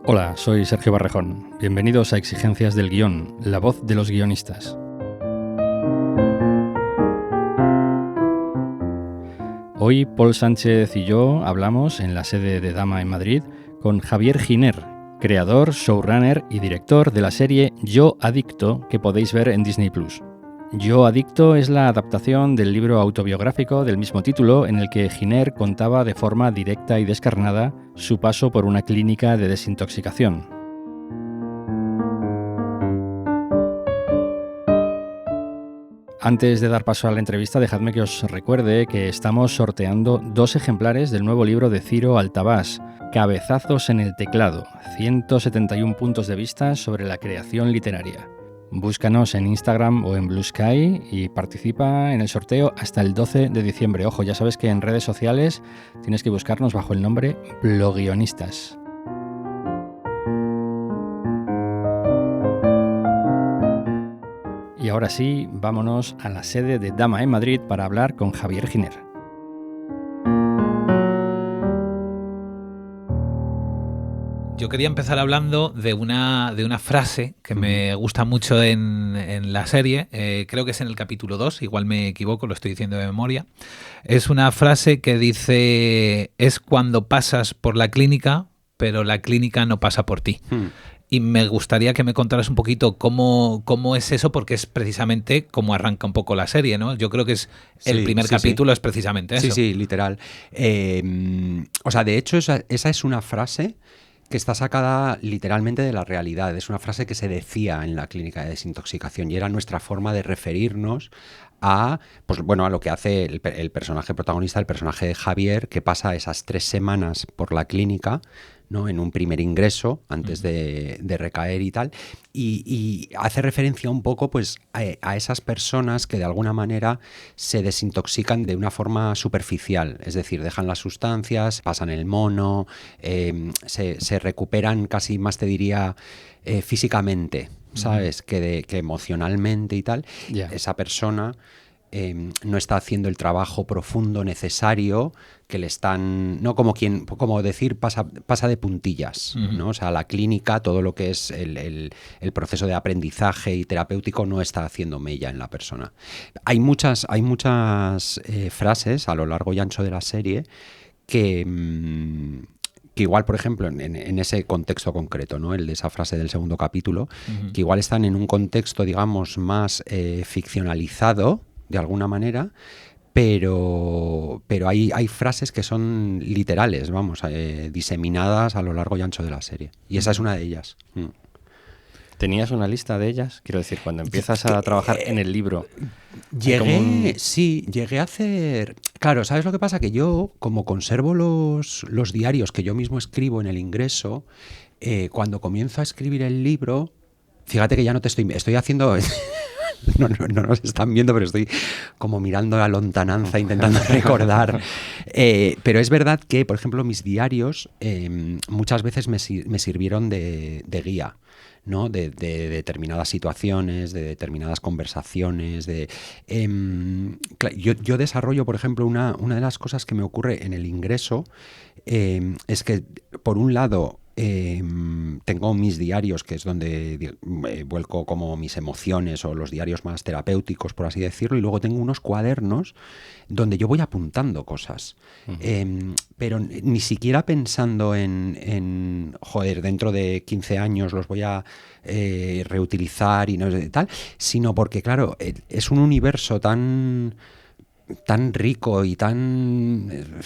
Hola, soy Sergio Barrejón. Bienvenidos a Exigencias del Guión, la voz de los guionistas. Hoy Paul Sánchez y yo hablamos en la sede de Dama en Madrid con Javier Giner, creador, showrunner y director de la serie Yo Adicto, que podéis ver en Disney+. Yo Adicto es la adaptación del libro autobiográfico del mismo título en el que Giner contaba de forma directa y descarnada su paso por una clínica de desintoxicación. Antes de dar paso a la entrevista, dejadme que os recuerde que estamos sorteando 2 ejemplares del nuevo libro de Ciro Altabás, Cabezazos en el teclado, 171 puntos de vista sobre la creación literaria. Búscanos en Instagram o en Blue Sky y participa en el sorteo hasta el 12 de diciembre. Ojo, ya sabes que en redes sociales tienes que buscarnos bajo el nombre Bloguionistas. Y ahora sí, vámonos a la sede de Dama en Madrid para hablar con Javier Giner. Yo quería empezar hablando de una frase que me gusta mucho en la serie. Creo que es en el capítulo 2, igual me equivoco, lo estoy diciendo de memoria. Es una frase que dice: es cuando pasas por la clínica, pero la clínica no pasa por ti. Y me gustaría que me contaras un poquito cómo es eso, porque es precisamente como arranca un poco la serie, ¿no? Yo creo que es el primer capítulo es precisamente eso. Sí, literal. De hecho, esa es una frase que está sacada literalmente de la realidad. Es una frase que se decía en la clínica de desintoxicación y era nuestra forma de referirnos a lo que hace el personaje protagonista, el personaje de Javier, que pasa esas 3 semanas por la clínica, ¿no? En un primer ingreso antes de recaer y tal, y hace referencia un poco pues a esas personas que de alguna manera se desintoxican de una forma superficial, es decir, dejan las sustancias, pasan el mono, se recuperan casi más, te diría, físicamente, ¿sabes? Que emocionalmente y tal. Yeah. Esa persona no está haciendo el trabajo profundo necesario que le están, no como decir, pasa de puntillas, ¿no? O sea, la clínica, todo lo que es el proceso de aprendizaje y terapéutico no está haciendo mella en la persona. Hay muchas frases a lo largo y ancho de la serie que igual, por ejemplo, en ese contexto concreto, ¿no? El de esa frase del segundo capítulo, que igual están en un contexto, digamos, más ficcionalizado, de alguna manera, pero hay frases que son literales, vamos, diseminadas a lo largo y ancho de la serie. Y esa es una de ellas. ¿Tenías una lista de ellas? Quiero decir, cuando empiezas a trabajar en el libro. Llegué a hacer... Claro, ¿sabes lo que pasa? Que yo, como conservo los diarios que yo mismo escribo en el ingreso, cuando comienzo a escribir el libro, fíjate que ya no te estoy haciendo... No nos están viendo, pero estoy como mirando a lontananza, intentando recordar. Pero es verdad que, por ejemplo, mis diarios muchas veces me sirvieron de guía, ¿no? De determinadas situaciones, de determinadas conversaciones. Yo desarrollo, por ejemplo, una de las cosas que me ocurre en el ingreso es que, por un lado, tengo mis diarios, que es donde vuelco como mis emociones o los diarios más terapéuticos, por así decirlo, y luego tengo unos cuadernos donde yo voy apuntando cosas, pero ni siquiera pensando en dentro de 15 años los voy a reutilizar y no tal, sino porque, claro, es un universo tan rico y tan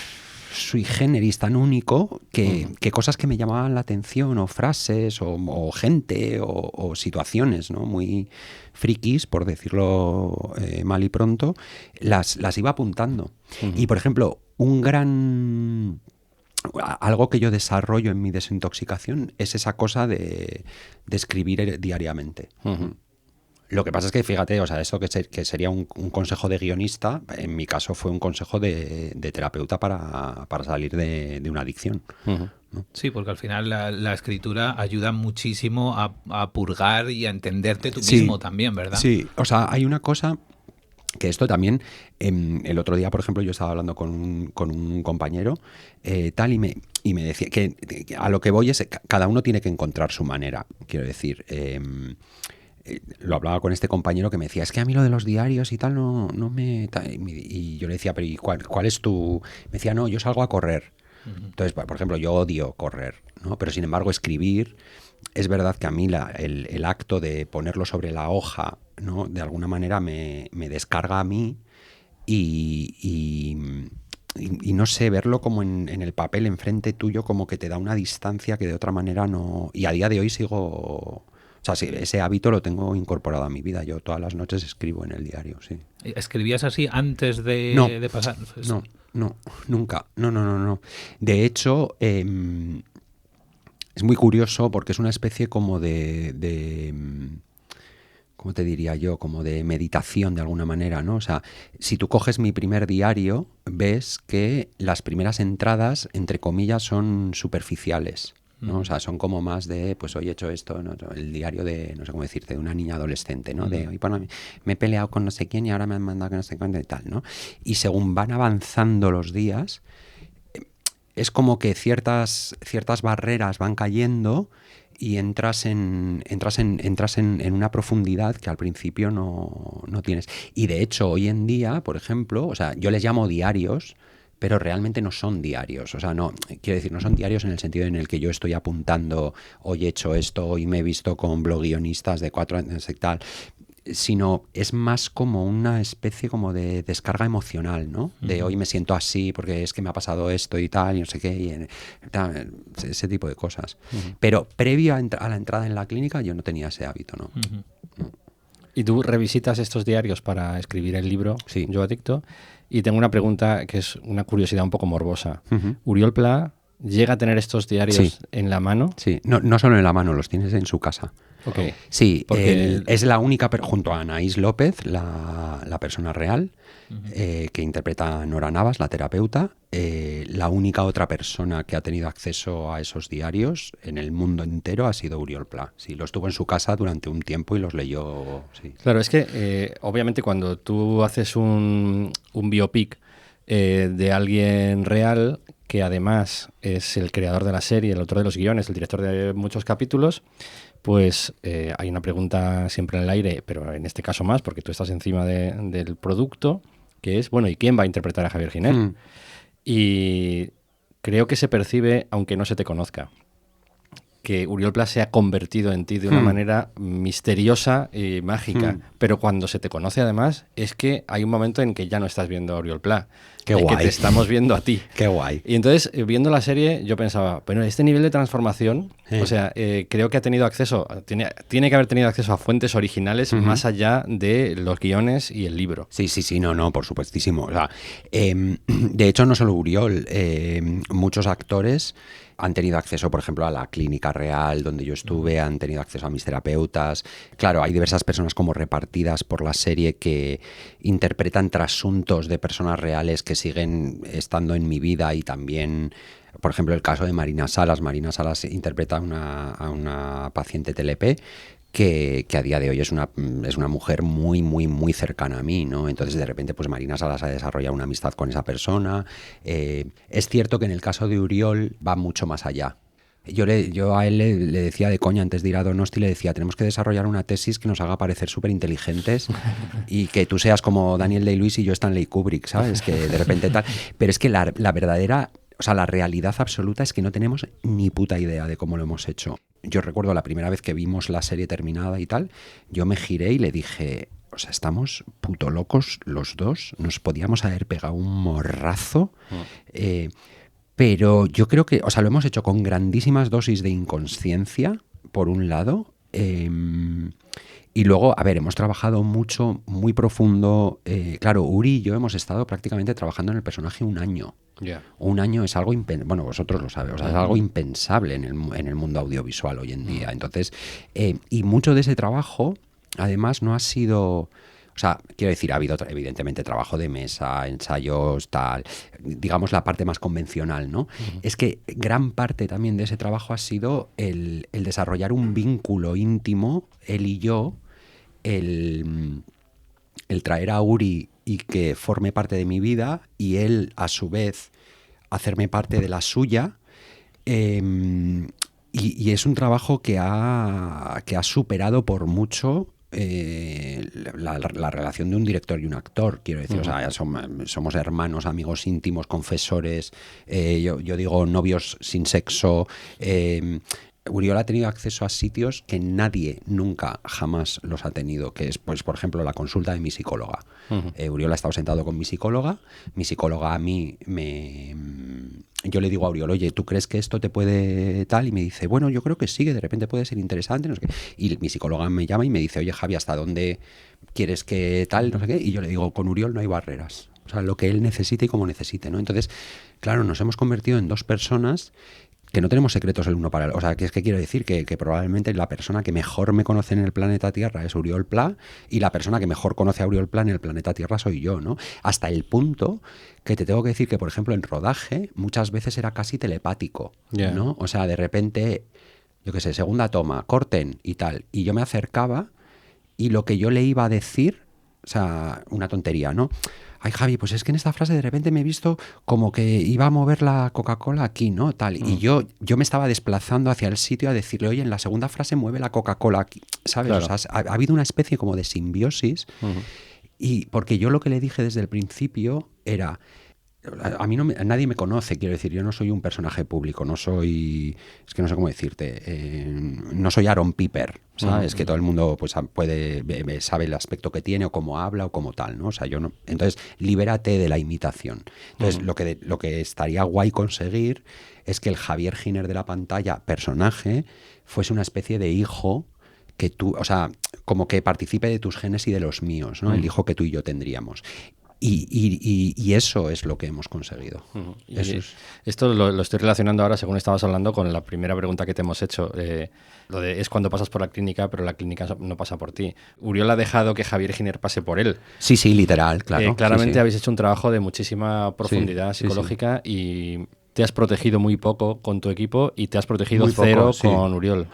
sui generis, tan único, que cosas que me llamaban la atención, o frases, o gente, o situaciones, ¿no? Muy frikis, por decirlo mal y pronto, las iba apuntando. Y, por ejemplo, algo que yo desarrollo en mi desintoxicación es esa cosa de escribir diariamente. Lo que pasa es que, fíjate, o sea, eso que sería un consejo de guionista, en mi caso fue un consejo de terapeuta para salir de una adicción. ¿No? Sí, porque al final la escritura ayuda muchísimo a purgar y a entenderte tú mismo también, ¿verdad? Sí, o sea, hay una cosa Que esto también, el otro día, por ejemplo, yo estaba hablando con un compañero tal y me decía que a lo que voy es cada uno tiene que encontrar su manera. Quiero decir, lo hablaba con este compañero que me decía, es que a mí lo de los diarios y tal no me... Y yo le decía, pero ¿y cuál es tu...? Me decía, no, yo salgo a correr. Entonces, por ejemplo, yo odio correr, ¿no? Pero sin embargo escribir, es verdad que a mí el acto de ponerlo sobre la hoja, ¿no? De alguna manera me descarga a mí y no sé, verlo como en el papel enfrente tuyo como que te da una distancia que de otra manera no... Y a día de hoy sigo... O sea, sí, ese hábito lo tengo incorporado a mi vida. Yo todas las noches escribo en el diario, sí. ¿Escribías así antes de pasar? No, nunca. No. De hecho, es muy curioso porque es una especie como de ¿cómo te diría yo? Como de meditación de alguna manera, ¿no? O sea, si tú coges mi primer diario, ves que las primeras entradas, entre comillas, son superficiales, ¿no? O sea, son como más de, pues hoy he hecho esto, ¿no? El diario de, no sé cómo decirte, de una niña adolescente, ¿no? De, hoy bueno, me he peleado con no sé quién y ahora me han mandado que no sé cuánto y tal, ¿no? Y según van avanzando los días, es como que ciertas barreras van cayendo y entras en una profundidad que al principio no tienes. Y de hecho, hoy en día, por ejemplo, o sea, yo les llamo diarios, pero realmente no son diarios. O sea, no, quiero decir, no son diarios en el sentido en el que yo estoy apuntando, hoy he hecho esto, hoy me he visto con bloguionistas de 4 años y tal, sino es más como una especie como de descarga emocional, ¿no? De hoy me siento así porque es que me ha pasado esto y tal, y no sé qué, y ese tipo de cosas. Pero previo a la entrada en la clínica yo no tenía ese hábito, ¿no? No. Y tú revisitas estos diarios para escribir el libro, Sí. Yo Adicto, y tengo una pregunta que es una curiosidad un poco morbosa. ¿Uriol Pla llega a tener estos diarios en la mano? Sí, no solo en la mano, los tienes en su casa. Okay. Sí, es la única, junto a Anaís López, la persona real, que interpreta a Nora Navas, la terapeuta, la única otra persona que ha tenido acceso a esos diarios en el mundo entero ha sido Uriol Pla. Sí, los tuvo en su casa durante un tiempo y los leyó. Sí. Claro, es que obviamente cuando tú haces un biopic de alguien real, que además es el creador de la serie, el autor de los guiones, el director de muchos capítulos, pues hay una pregunta siempre en el aire, pero en este caso más, porque tú estás encima del producto, que es, bueno, ¿y quién va a interpretar a Javier Giner? Y creo que se percibe, aunque no se te conozca, que Uriol Pla se ha convertido en ti de una manera misteriosa y mágica. Pero cuando se te conoce además, es que hay un momento en que ya no estás viendo a Uriol Pla. Qué guay. Que te estamos viendo a ti. Qué guay. Y entonces, viendo la serie, yo pensaba, bueno, este nivel de transformación, o sea, creo que ha tenido acceso, tiene que haber tenido acceso a fuentes originales más allá de los guiones y el libro. Sí, no, por supuestísimo. O sea, de hecho, no solo Uriol, muchos actores han tenido acceso, por ejemplo, a la clínica real donde yo estuve, han tenido acceso a mis terapeutas. Claro, hay diversas personas como repartidas por la serie que interpretan trasuntos de personas reales que siguen estando en mi vida y también, por ejemplo, el caso de Marina Salas. Marina Salas interpreta a una paciente TLP que a día de hoy es una mujer muy, muy, muy cercana a mí, ¿no? Entonces, de repente, pues Marina Salas ha desarrollado una amistad con esa persona. Es cierto que en el caso de Uriol va mucho más allá. Yo a él le decía de coña antes de ir a Donosti, le decía, tenemos que desarrollar una tesis que nos haga parecer súper inteligentes y que tú seas como Daniel Day-Lewis y yo Stanley Kubrick, ¿sabes? Que de repente tal... Pero es que la verdadera... O sea, la realidad absoluta es que no tenemos ni puta idea de cómo lo hemos hecho. Yo recuerdo la primera vez que vimos la serie terminada y tal, yo me giré y le dije, o sea, estamos puto locos los dos, nos podíamos haber pegado un morrazo, pero yo creo que, o sea, lo hemos hecho con grandísimas dosis de inconsciencia, por un lado, y luego, a ver, hemos trabajado mucho, muy profundo. Claro, Uri y yo hemos estado prácticamente trabajando en el personaje un año. Yeah. Un año es algo impensable, bueno, vosotros lo sabéis, o sea, es algo impensable en el mundo audiovisual hoy en día. Entonces, y mucho de ese trabajo, además, no ha sido... O sea, quiero decir, ha habido evidentemente trabajo de mesa, ensayos, tal, digamos la parte más convencional, ¿no? Es que gran parte también de ese trabajo ha sido el desarrollar un vínculo íntimo, él y yo, el el traer a Uri y que forme parte de mi vida y él, a su vez, hacerme parte de la suya. Y es un trabajo que ha superado por mucho la relación de un director y un actor, quiero decir. O sea, somos hermanos, amigos íntimos, confesores, yo digo novios sin sexo. Uriol ha tenido acceso a sitios que nadie nunca jamás los ha tenido, que es, pues, por ejemplo, la consulta de mi psicóloga. Uriol ha estado sentado con mi psicóloga a mí yo le digo a Uriol, oye, ¿tú crees que esto te puede tal? Y me dice, bueno, yo creo que sí, que de repente puede ser interesante, no sé qué. Y mi psicóloga me llama y me dice, oye, Javi, ¿hasta dónde quieres que tal? No sé qué. Y yo le digo, con Uriol no hay barreras. O sea, lo que él necesite y como necesite, ¿no? Entonces, claro, nos hemos convertido en dos personas que no tenemos secretos el uno para el otro. O sea, que es que quiero decir que probablemente la persona que mejor me conoce en el planeta Tierra es Uriol Pla, y la persona que mejor conoce a Uriol Pla en el planeta Tierra soy yo, ¿no? Hasta el punto que te tengo que decir que, por ejemplo, en rodaje muchas veces era casi telepático, ¿no? O sea, de repente, yo qué sé, segunda toma, corten y tal, y yo me acercaba y lo que yo le iba a decir, o sea, una tontería, ¿no? Ay, Javi, pues es que en esta frase de repente me he visto como que iba a mover la Coca-Cola aquí, ¿no? Tal. Y yo me estaba desplazando hacia el sitio a decirle, oye, en la segunda frase mueve la Coca-Cola aquí, ¿sabes? Claro. O sea, ha habido una especie como de simbiosis. Y porque yo lo que le dije desde el principio era, a mí nadie me conoce, quiero decir, yo no soy un personaje público, no soy, es que no sé cómo decirte, no soy Aaron Piper, ¿sabes? Que todo el mundo pues sabe el aspecto que tiene o cómo habla o cómo tal, ¿no? O sea, yo no. Entonces, libérate de la imitación. Entonces, lo que estaría guay conseguir es que el Javier Giner de la pantalla, personaje, fuese una especie de hijo que tú, o sea, como que participe de tus genes y de los míos, ¿no? El hijo que tú y yo tendríamos. Y eso es lo que hemos conseguido. Esto lo estoy relacionando ahora, según estabas hablando, con la primera pregunta que te hemos hecho. Lo de es cuando pasas por la clínica, pero la clínica no pasa por ti. Uriol ha dejado que Javier Giner pase por él. Sí, literal, claro. Claramente habéis hecho un trabajo de muchísima profundidad psicológica y te has protegido muy poco con tu equipo y te has protegido cero con Uriol.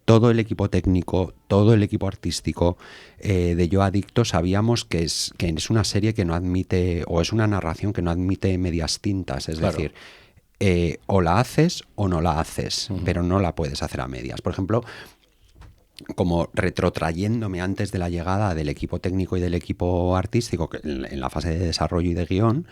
Todo el equipo técnico, todo el equipo artístico de Yo Adicto sabíamos que es una serie que no admite, o es una narración que no admite medias tintas, es decir, o la haces o no la haces, pero no la puedes hacer a medias. Por ejemplo, como retrotrayéndome antes de la llegada del equipo técnico y del equipo artístico, que en la fase de desarrollo y de guión,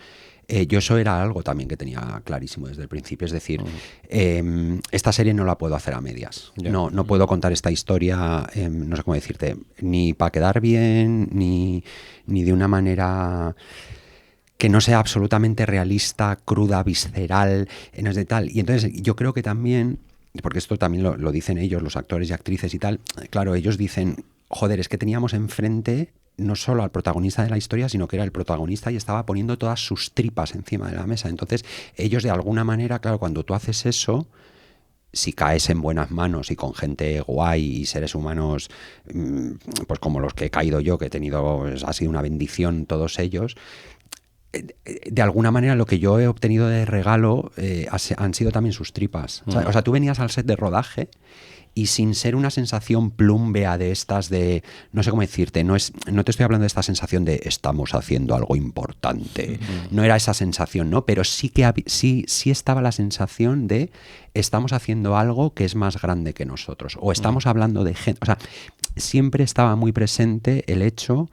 yo eso era algo también que tenía clarísimo desde el principio. Es decir, esta serie no la puedo hacer a medias. No puedo contar esta historia, no sé cómo decirte, ni para quedar bien, ni de una manera que no sea absolutamente realista, cruda, visceral, no es de tal. Y entonces yo creo que también, porque esto también lo dicen ellos, los actores y actrices y tal, claro, ellos dicen, joder, es que teníamos enfrente no solo al protagonista de la historia, sino que era el protagonista y estaba poniendo todas sus tripas encima de la mesa. Entonces, ellos de alguna manera, claro, cuando tú haces eso, si caes en buenas manos y con gente guay y seres humanos, pues como los que he caído yo, que he tenido, ha sido una bendición todos ellos, de alguna manera lo que yo he obtenido de regalo han sido también sus tripas. O sea, tú venías al set de rodaje y sin ser una sensación plumbea de estas de, no sé cómo decirte, no te estoy hablando de esta sensación de estamos haciendo algo importante, no era esa sensación, ¿no? Pero sí que sí estaba la sensación de estamos haciendo algo que es más grande que nosotros, o estamos hablando de gente, o sea, siempre estaba muy presente el hecho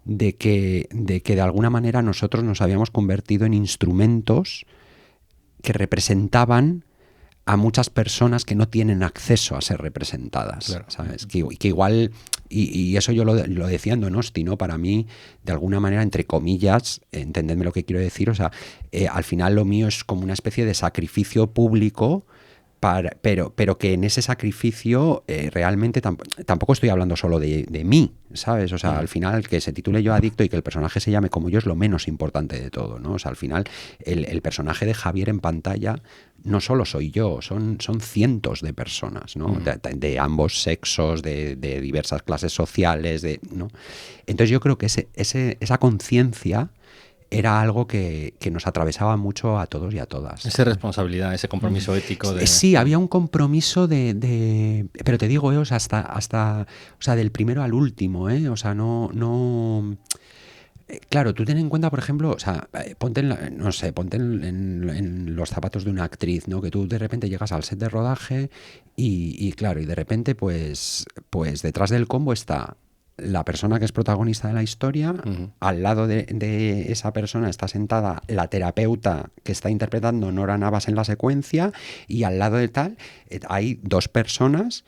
de que de alguna manera nosotros nos habíamos convertido en instrumentos que representaban a muchas personas que no tienen acceso a ser representadas, claro. ¿Sabes? Que igual, y eso yo lo decía en Donosti, ¿no? Para mí, de alguna manera, entre comillas, entendedme lo que quiero decir, o sea, al final lo mío es como una especie de sacrificio público, pero que en ese sacrificio realmente tampoco estoy hablando solo de mí, ¿sabes? O sea, al final que se titule Yo Adicto y que el personaje se llame como yo es lo menos importante de todo, ¿no? O sea, al final el personaje de Javier en pantalla no solo soy yo, son cientos de personas, ¿no? De ambos sexos, de diversas clases sociales, ¿no? Entonces yo creo que esa conciencia era algo que nos atravesaba mucho a todos y a todas. Esa responsabilidad, ese compromiso ético. Sí, había un compromiso pero te digo, hasta o sea, del primero al último, o sea, no Claro, tú ten en cuenta, por ejemplo, o sea, ponte no sé, ponte en los zapatos de una actriz, ¿no? Que tú de repente llegas al set de rodaje y claro, y de repente pues detrás del combo está la persona que es protagonista de la historia, al lado de esa persona está sentada la terapeuta que está interpretando Nora Navas en la secuencia, y al lado de tal hay dos personas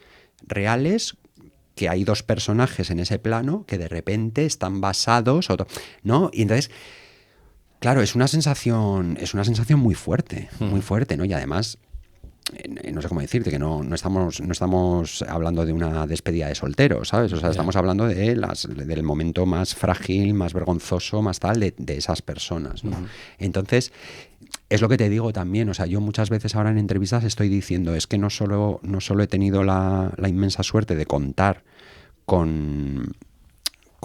reales, que hay dos personajes en ese plano que de repente están basados, ¿no? Y entonces, claro, es una sensación muy fuerte, ¿no? Y además, no sé cómo decirte, que no estamos hablando de una despedida de soltero, ¿sabes? O sea, estamos hablando del momento más frágil, más vergonzoso, más tal, de esas personas, ¿no? Entonces, es lo que te digo también, o sea, yo muchas veces ahora en entrevistas estoy diciendo, es que no solo he tenido la inmensa suerte de contar con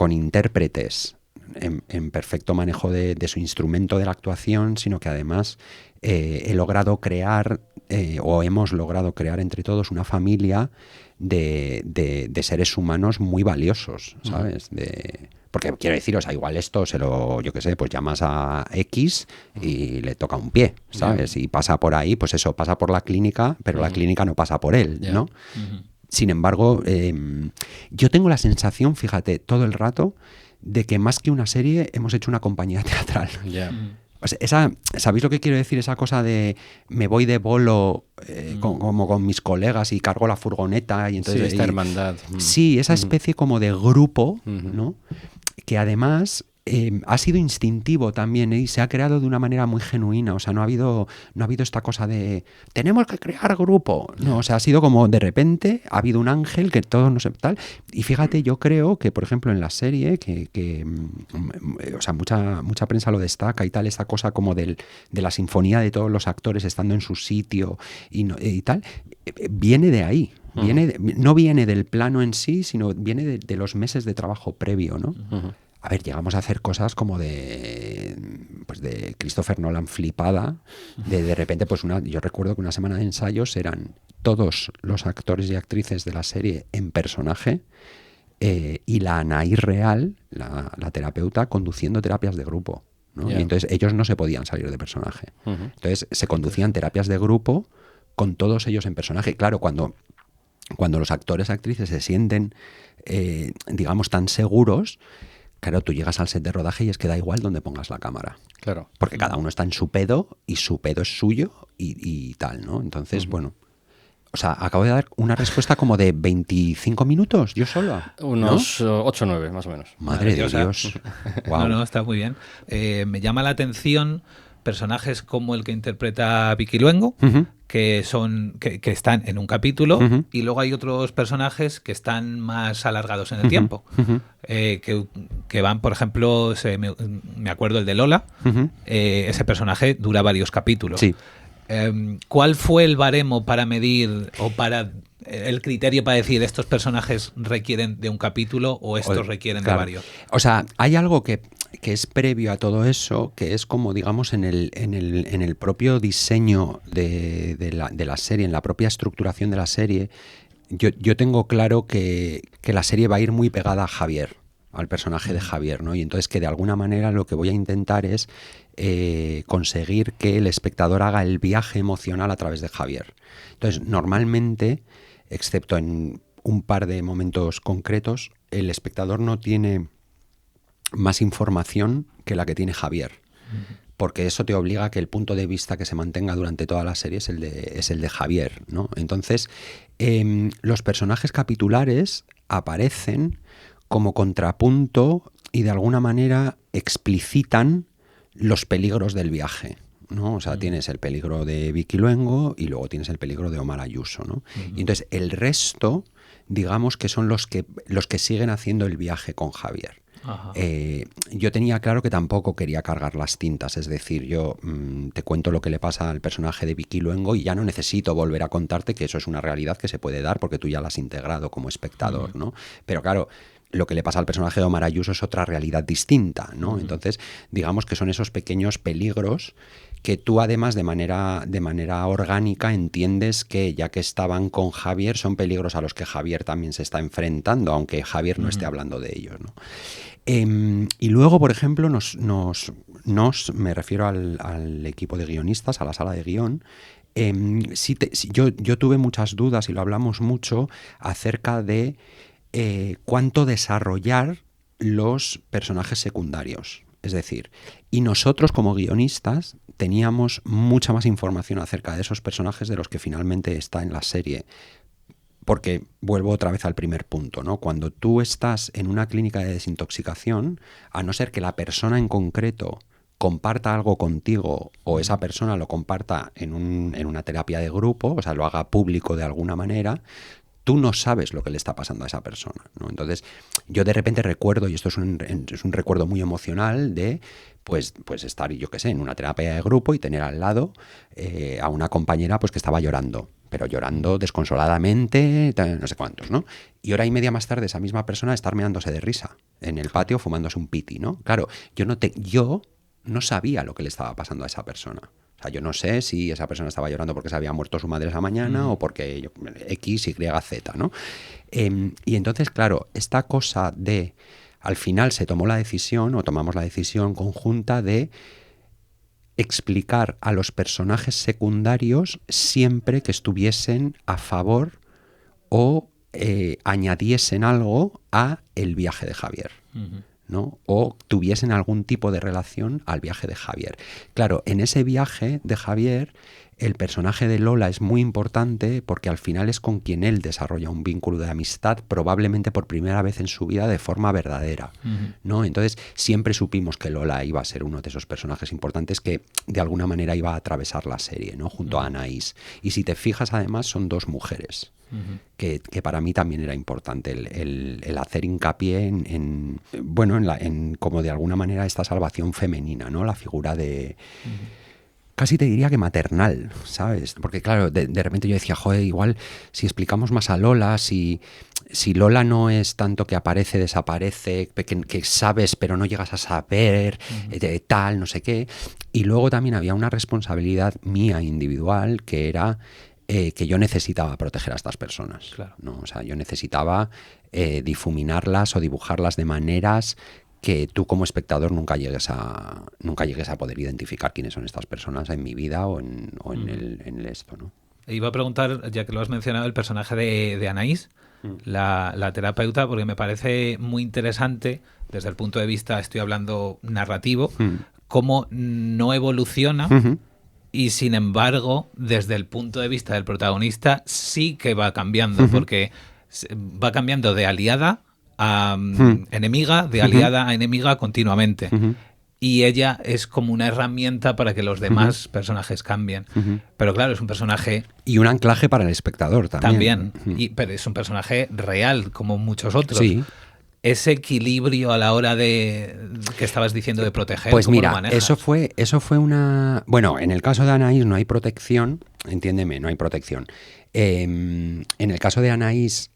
intérpretes en perfecto manejo de su instrumento de la actuación, sino que además he logrado crear, o hemos logrado crear entre todos una familia de seres humanos muy valiosos, ¿sabes? Porque quiero decir, o sea, igual esto yo qué sé, pues llamas a X y le toca un pie, ¿sabes? Y pasa por ahí, pues eso, pasa por la clínica, pero la clínica no pasa por él, ¿no? Sin embargo, yo tengo la sensación, fíjate, todo el rato, de que más que una serie hemos hecho una compañía teatral. O sea, ¿sabéis lo que quiero decir? Esa cosa de me voy de bolo como con mis colegas y cargo la furgoneta y entonces... Sí, esta hermandad. Sí, esa especie como de grupo, ¿no? Que además ha sido instintivo también, y se ha creado de una manera muy genuina. O sea, no ha habido esta cosa de tenemos que crear grupo. No, o sea, ha sido como de repente ha habido un ángel que todo no sé tal. Y fíjate, yo creo que, por ejemplo, en la serie, o sea, mucha prensa lo destaca y tal, esta cosa como de la sinfonía de todos los actores estando en su sitio y tal, viene de ahí. No viene del plano en sí, sino viene de los meses de trabajo previo, ¿no? A ver, llegamos a hacer cosas como de Christopher Nolan flipada, de repente, pues yo recuerdo que una semana de ensayos eran todos los actores y actrices de la serie en personaje, y la Anaí real, la terapeuta, conduciendo terapias de grupo, ¿no? Y entonces ellos no se podían salir de personaje. Entonces se conducían terapias de grupo con todos ellos en personaje. Claro, cuando los actores y actrices se sienten, digamos, tan seguros, claro, tú llegas al set de rodaje y es que da igual donde pongas la cámara. Claro. Porque cada uno está en su pedo y su pedo es suyo y tal, ¿no? Entonces, bueno, o sea, acabo de dar una respuesta como de 25 minutos, yo solo. Unos 8 o 9, más o menos. Madre de Dios. Wow. No, está muy bien. Me llama la atención personajes como el que interpreta Vicky Luengo, que están en un capítulo, y luego hay otros personajes que están más alargados en el tiempo, que van, por ejemplo, me acuerdo el de Lola, ese personaje dura varios capítulos. Sí. ¿Cuál fue el baremo para medir o para el criterio para decir estos personajes requieren de un capítulo o estos requieren de varios? O sea, hay algo que es previo a todo eso, que es como, digamos, en el propio diseño de la serie, en la propia estructuración de la serie. Yo tengo claro que la serie va a ir muy pegada a Javier, al personaje de Javier, ¿no? Y entonces que de alguna manera lo que voy a intentar es conseguir que el espectador haga el viaje emocional a través de Javier. Entonces, normalmente, excepto en un par de momentos concretos, el espectador no tiene más información que la que tiene Javier, porque eso te obliga a que el punto de vista que se mantenga durante toda la serie es el de Javier, ¿no? Entonces, los personajes capitulares aparecen como contrapunto y de alguna manera explicitan los peligros del viaje, ¿no? O sea, tienes el peligro de Vicky Luengo y luego tienes el peligro de Omar Ayuso, ¿no? Y entonces el resto, digamos que son los que siguen haciendo el viaje con Javier. Yo tenía claro que tampoco quería cargar las tintas, es decir, yo te cuento lo que le pasa al personaje de Vicky Luengo y ya no necesito volver a contarte que eso es una realidad que se puede dar porque tú ya la has integrado como espectador, ¿no? Pero claro, lo que le pasa al personaje de Omar Ayuso es otra realidad distinta, ¿no? Entonces, digamos que son esos pequeños peligros que tú además de manera orgánica entiendes que ya que estaban con Javier son peligros a los que Javier también se está enfrentando, aunque Javier no esté hablando de ellos, ¿no? Y luego, por ejemplo, me refiero al equipo de guionistas, a la sala de guión. Yo tuve muchas dudas y lo hablamos mucho acerca de cuánto desarrollar los personajes secundarios. Es decir, y nosotros como guionistas teníamos mucha más información acerca de esos personajes de los que finalmente está en la serie. Porque vuelvo otra vez al primer punto, ¿no? Cuando tú estás en una clínica de desintoxicación, a no ser que la persona en concreto comparta algo contigo o esa persona lo comparta en una terapia de grupo, o sea, lo haga público de alguna manera, tú no sabes lo que le está pasando a esa persona, ¿no? Entonces, yo de repente recuerdo, y esto es un recuerdo muy emocional de pues estar, yo qué sé, en una terapia de grupo y tener al lado a una compañera pues que estaba llorando, pero llorando desconsoladamente, no sé cuántos, ¿no? Y hora y media más tarde esa misma persona estar meándose de risa en el patio fumándose un piti, ¿no? Claro, yo no sabía lo que le estaba pasando a esa persona. O sea, yo no sé si esa persona estaba llorando porque se había muerto su madre esa mañana o porque X, Y, Z, ¿no? Y entonces, claro, esta cosa de, al final se tomó la decisión, o tomamos la decisión conjunta de explicar a los personajes secundarios siempre que estuviesen a favor o añadiesen algo a el viaje de Javier. ¿No? O tuviesen algún tipo de relación al viaje de Javier. Claro, en ese viaje de Javier, el personaje de Lola es muy importante porque al final es con quien él desarrolla un vínculo de amistad, probablemente por primera vez en su vida de forma verdadera, ¿no? Entonces, siempre supimos que Lola iba a ser uno de esos personajes importantes que de alguna manera iba a atravesar la serie, ¿no? Junto a Anaís. Y si te fijas, además, son dos mujeres. Que para mí también era importante el hacer hincapié en como de alguna manera esta salvación femenina, ¿no? La figura de... Casi te diría que maternal, ¿sabes? Porque claro, de repente yo decía, joder, igual si explicamos más a Lola, si Lola no es tanto que aparece, desaparece, que sabes pero no llegas a saber, tal, no sé qué. Y luego también había una responsabilidad mía individual que era... que yo necesitaba proteger a estas personas, claro, ¿no? O sea, yo necesitaba difuminarlas o dibujarlas de maneras que tú como espectador nunca llegues a poder identificar quiénes son estas personas en mi vida o en el esto, ¿no? Iba a preguntar, ya que lo has mencionado, el personaje de Anaís, la terapeuta, porque me parece muy interesante desde el punto de vista, estoy hablando narrativo, cómo no evoluciona. Y sin embargo, desde el punto de vista del protagonista, sí que va cambiando, porque va cambiando de aliada a enemiga, de aliada a enemiga continuamente. Y ella es como una herramienta para que los demás personajes cambien. Pero claro, es un personaje... Y un anclaje para el espectador también. Pero es un personaje real, como muchos otros. Sí. Ese equilibrio a la hora de que estabas diciendo de proteger, pues ¿cómo mira, lo manejas? eso fue una... Bueno, en el caso de Anaís no hay protección, entiéndeme, no hay protección. En el caso de Anaís,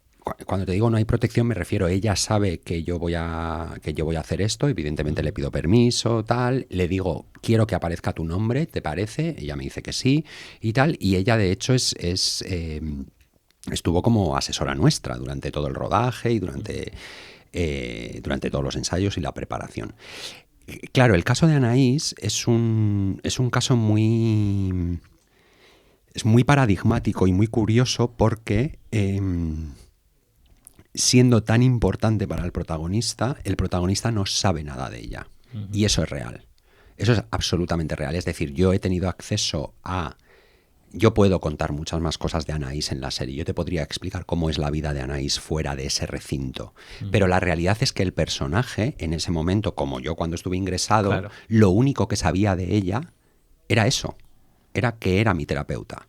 cuando te digo no hay protección, me refiero, ella sabe que yo voy a hacer esto, evidentemente le pido permiso, tal, le digo, quiero que aparezca tu nombre, ¿te parece? Ella me dice que sí y tal, y ella de hecho estuvo como asesora nuestra durante todo el rodaje y durante todos los ensayos y la preparación. Claro, el caso de Anaís es un caso muy paradigmático y muy curioso porque siendo tan importante para el protagonista no sabe nada de ella. Y eso es real. Eso es absolutamente real. Es decir, yo he tenido acceso a... Yo puedo contar muchas más cosas de Anaís en la serie. Yo te podría explicar cómo es la vida de Anaís fuera de ese recinto. Pero la realidad es que el personaje, en ese momento, como yo cuando estuve ingresado, claro, lo único que sabía de ella era eso. Era que era mi terapeuta.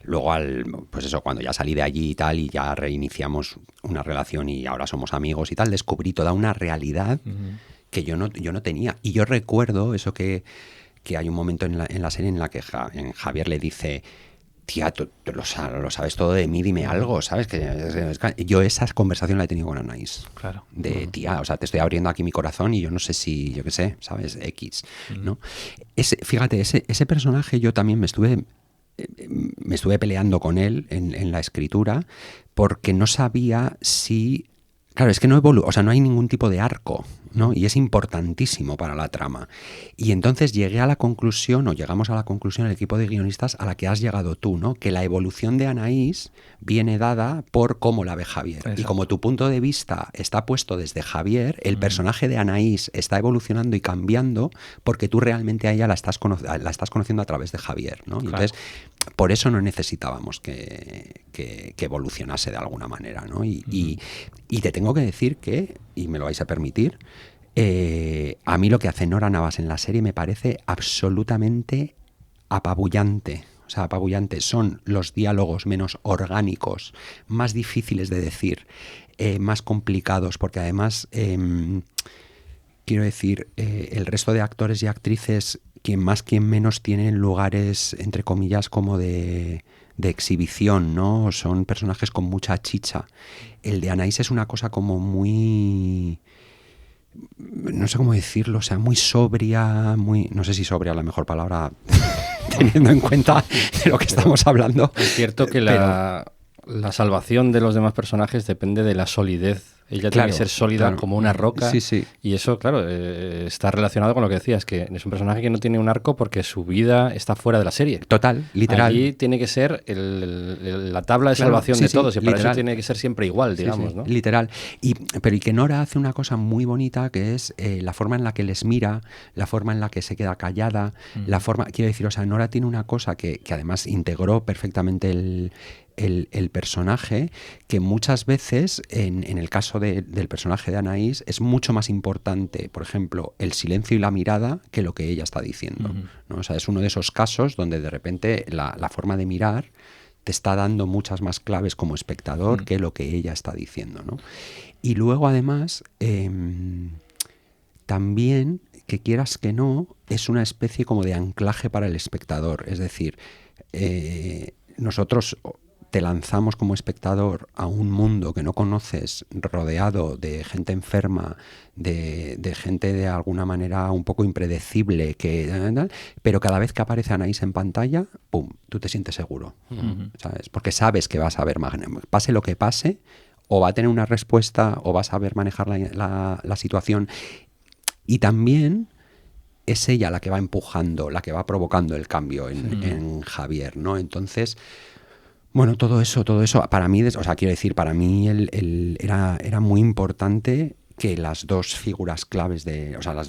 Luego, pues eso, cuando ya salí de allí y tal, y ya reiniciamos una relación y ahora somos amigos y tal, descubrí toda una realidad que yo no tenía. Y yo recuerdo eso que hay un momento en la serie en la que Javier le dice, tía, tú lo sabes todo de mí, dime algo, ¿sabes? Yo esa conversación la he tenido con Anaís. Claro. De, tía, o sea, te estoy abriendo aquí mi corazón y yo no sé si, yo qué sé, ¿sabes? X, ¿no? Fíjate, ese personaje yo también me estuve peleando con él en la escritura porque no sabía si... Claro, es que no hay ningún tipo de arco, ¿no? Y es importantísimo para la trama. Y entonces llegamos a la conclusión, el equipo de guionistas, a la que has llegado tú, ¿no? Que la evolución de Anaís viene dada por cómo la ve Javier. Exacto. Y como tu punto de vista está puesto desde Javier, el personaje de Anaís está evolucionando y cambiando porque tú realmente a ella la estás conociendo a través de Javier, ¿no? Y claro. entonces, por eso no necesitábamos que evolucionase de alguna manera, ¿no? Y te tengo que decir que, y me lo vais a permitir, a mí lo que hace Nora Navas en la serie me parece absolutamente apabullante. O sea, apabullante. Son los diálogos menos orgánicos, más difíciles de decir, más complicados, porque además, quiero decir, el resto de actores y actrices, quien más, quien menos, tienen lugares, entre comillas, como de exhibición, ¿no? Son personajes con mucha chicha. El de Anaís es una cosa como muy... no sé cómo decirlo, o sea, muy sobria, no sé si sobria es la mejor palabra teniendo en cuenta de lo que estamos hablando. Es cierto que la salvación de los demás personajes depende de la solidez. Ella tiene que ser sólida como una roca. Sí, sí. Y eso, claro, está relacionado con lo que decías, que es un personaje que no tiene un arco porque su vida está fuera de la serie. Total, literal. Allí tiene que ser la tabla de salvación de todos, y para eso tiene que ser siempre igual, digamos, ¿no? Literal. Pero que Nora hace una cosa muy bonita, que es la forma en la que les mira, la forma en la que se queda callada, quiero decir, o sea, Nora tiene una cosa que además integró perfectamente el personaje, que muchas veces, en el caso del personaje de Anaís, es mucho más importante, por ejemplo, el silencio y la mirada que lo que ella está diciendo, ¿no? O sea, es uno de esos casos donde de repente la forma de mirar te está dando muchas más claves como espectador que lo que ella está diciendo, ¿no? Y luego, además, también, que quieras que no, es una especie como de anclaje para el espectador. Es decir, nosotros te lanzamos como espectador a un mundo que no conoces, rodeado de gente enferma, de gente de alguna manera un poco impredecible, pero cada vez que aparece Anaís en pantalla, ¡pum!, tú te sientes seguro, ¿sabes? Porque sabes que vas a ver, pase lo que pase, o va a tener una respuesta, o vas a saber manejar la situación. Y también es ella la que va empujando, la que va provocando el cambio en Javier, ¿no? Entonces... bueno, todo eso, para mí, o sea, quiero decir, para mí era muy importante que las dos figuras claves o sea, los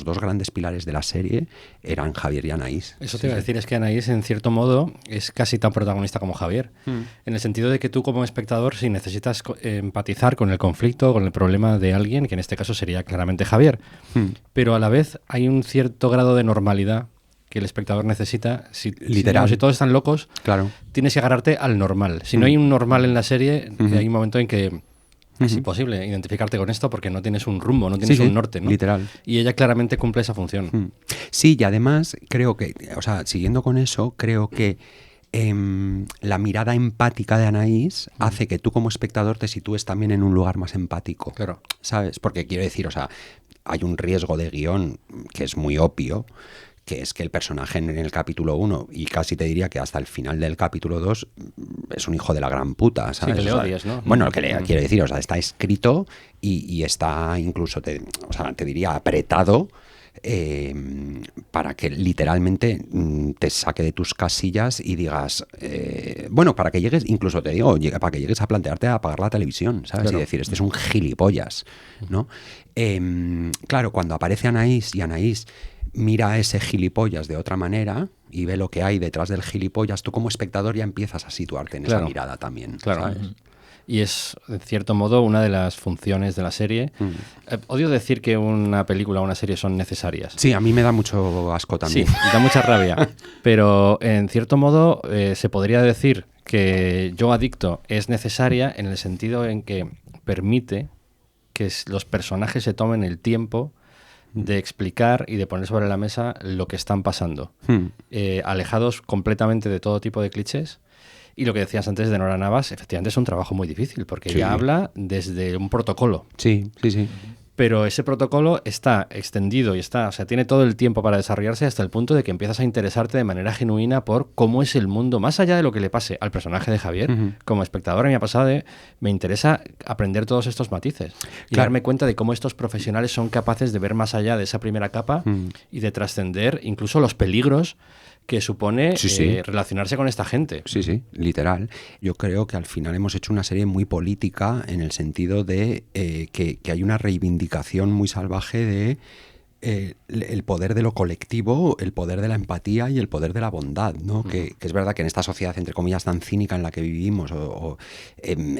dos grandes pilares de la serie eran Javier y Anaís. Eso te iba a decir, es que Anaís, en cierto modo, es casi tan protagonista como Javier, en el sentido de que tú, como espectador, si necesitas empatizar con el conflicto, con el problema de alguien, que en este caso sería claramente Javier, pero a la vez hay un cierto grado de normalidad que el espectador necesita. Literal. Si todos están locos, claro, tienes que agarrarte al normal. Si no hay un normal en la serie, hay un momento en que es imposible identificarte con esto porque no tienes un rumbo, no tienes un norte, ¿no? Literal. Y ella claramente cumple esa función. Sí, y además creo que, o sea, siguiendo con eso, creo que la mirada empática de Anaís hace que tú como espectador te sitúes también en un lugar más empático. Claro. ¿Sabes? Porque quiero decir, o sea, hay un riesgo de guión que es muy obvio, que es que el personaje en el capítulo 1, y casi te diría que hasta el final del capítulo 2, es un hijo de la gran puta, ¿sabes? Sí, que le odias, ¿no? Bueno, quiero decir, o sea, está escrito y está incluso, te diría, apretado para que literalmente te saque de tus casillas y digas, bueno, para que llegues, incluso te digo, para que llegues a plantearte a apagar la televisión, ¿sabes? Claro. Y decir, este es un gilipollas, ¿no? Claro, cuando aparece Anaís y Anaís mira a ese gilipollas de otra manera y ve lo que hay detrás del gilipollas, tú como espectador ya empiezas a situarte en esa mirada también. Claro. ¿Sabes? Y es, en cierto modo, una de las funciones de la serie. Odio decir que una película o una serie son necesarias. Sí, a mí me da mucho asco también. Sí, da mucha rabia. Pero, en cierto modo, se podría decir que Yo Adicto es necesaria en el sentido en que permite que los personajes se tomen el tiempo de explicar y de poner sobre la mesa lo que están pasando, alejados completamente de todo tipo de clichés. Y lo que decías antes de Nora Navas, efectivamente es un trabajo muy difícil, porque ella habla desde un protocolo. Sí. Pero ese protocolo está extendido y o sea, tiene todo el tiempo para desarrollarse hasta el punto de que empiezas a interesarte de manera genuina por cómo es el mundo, más allá de lo que le pase al personaje de Javier. Como espectador me ha pasado me interesa aprender todos estos matices y darme cuenta de cómo estos profesionales son capaces de ver más allá de esa primera capa y de trascender incluso los peligros que supone relacionarse con esta gente. Sí, literal. Yo creo que al final hemos hecho una serie muy política en el sentido de que hay una reivindicación muy salvaje de el poder de lo colectivo, el poder de la empatía y el poder de la bondad, ¿no? Que es verdad que en esta sociedad, entre comillas, tan cínica en la que vivimos,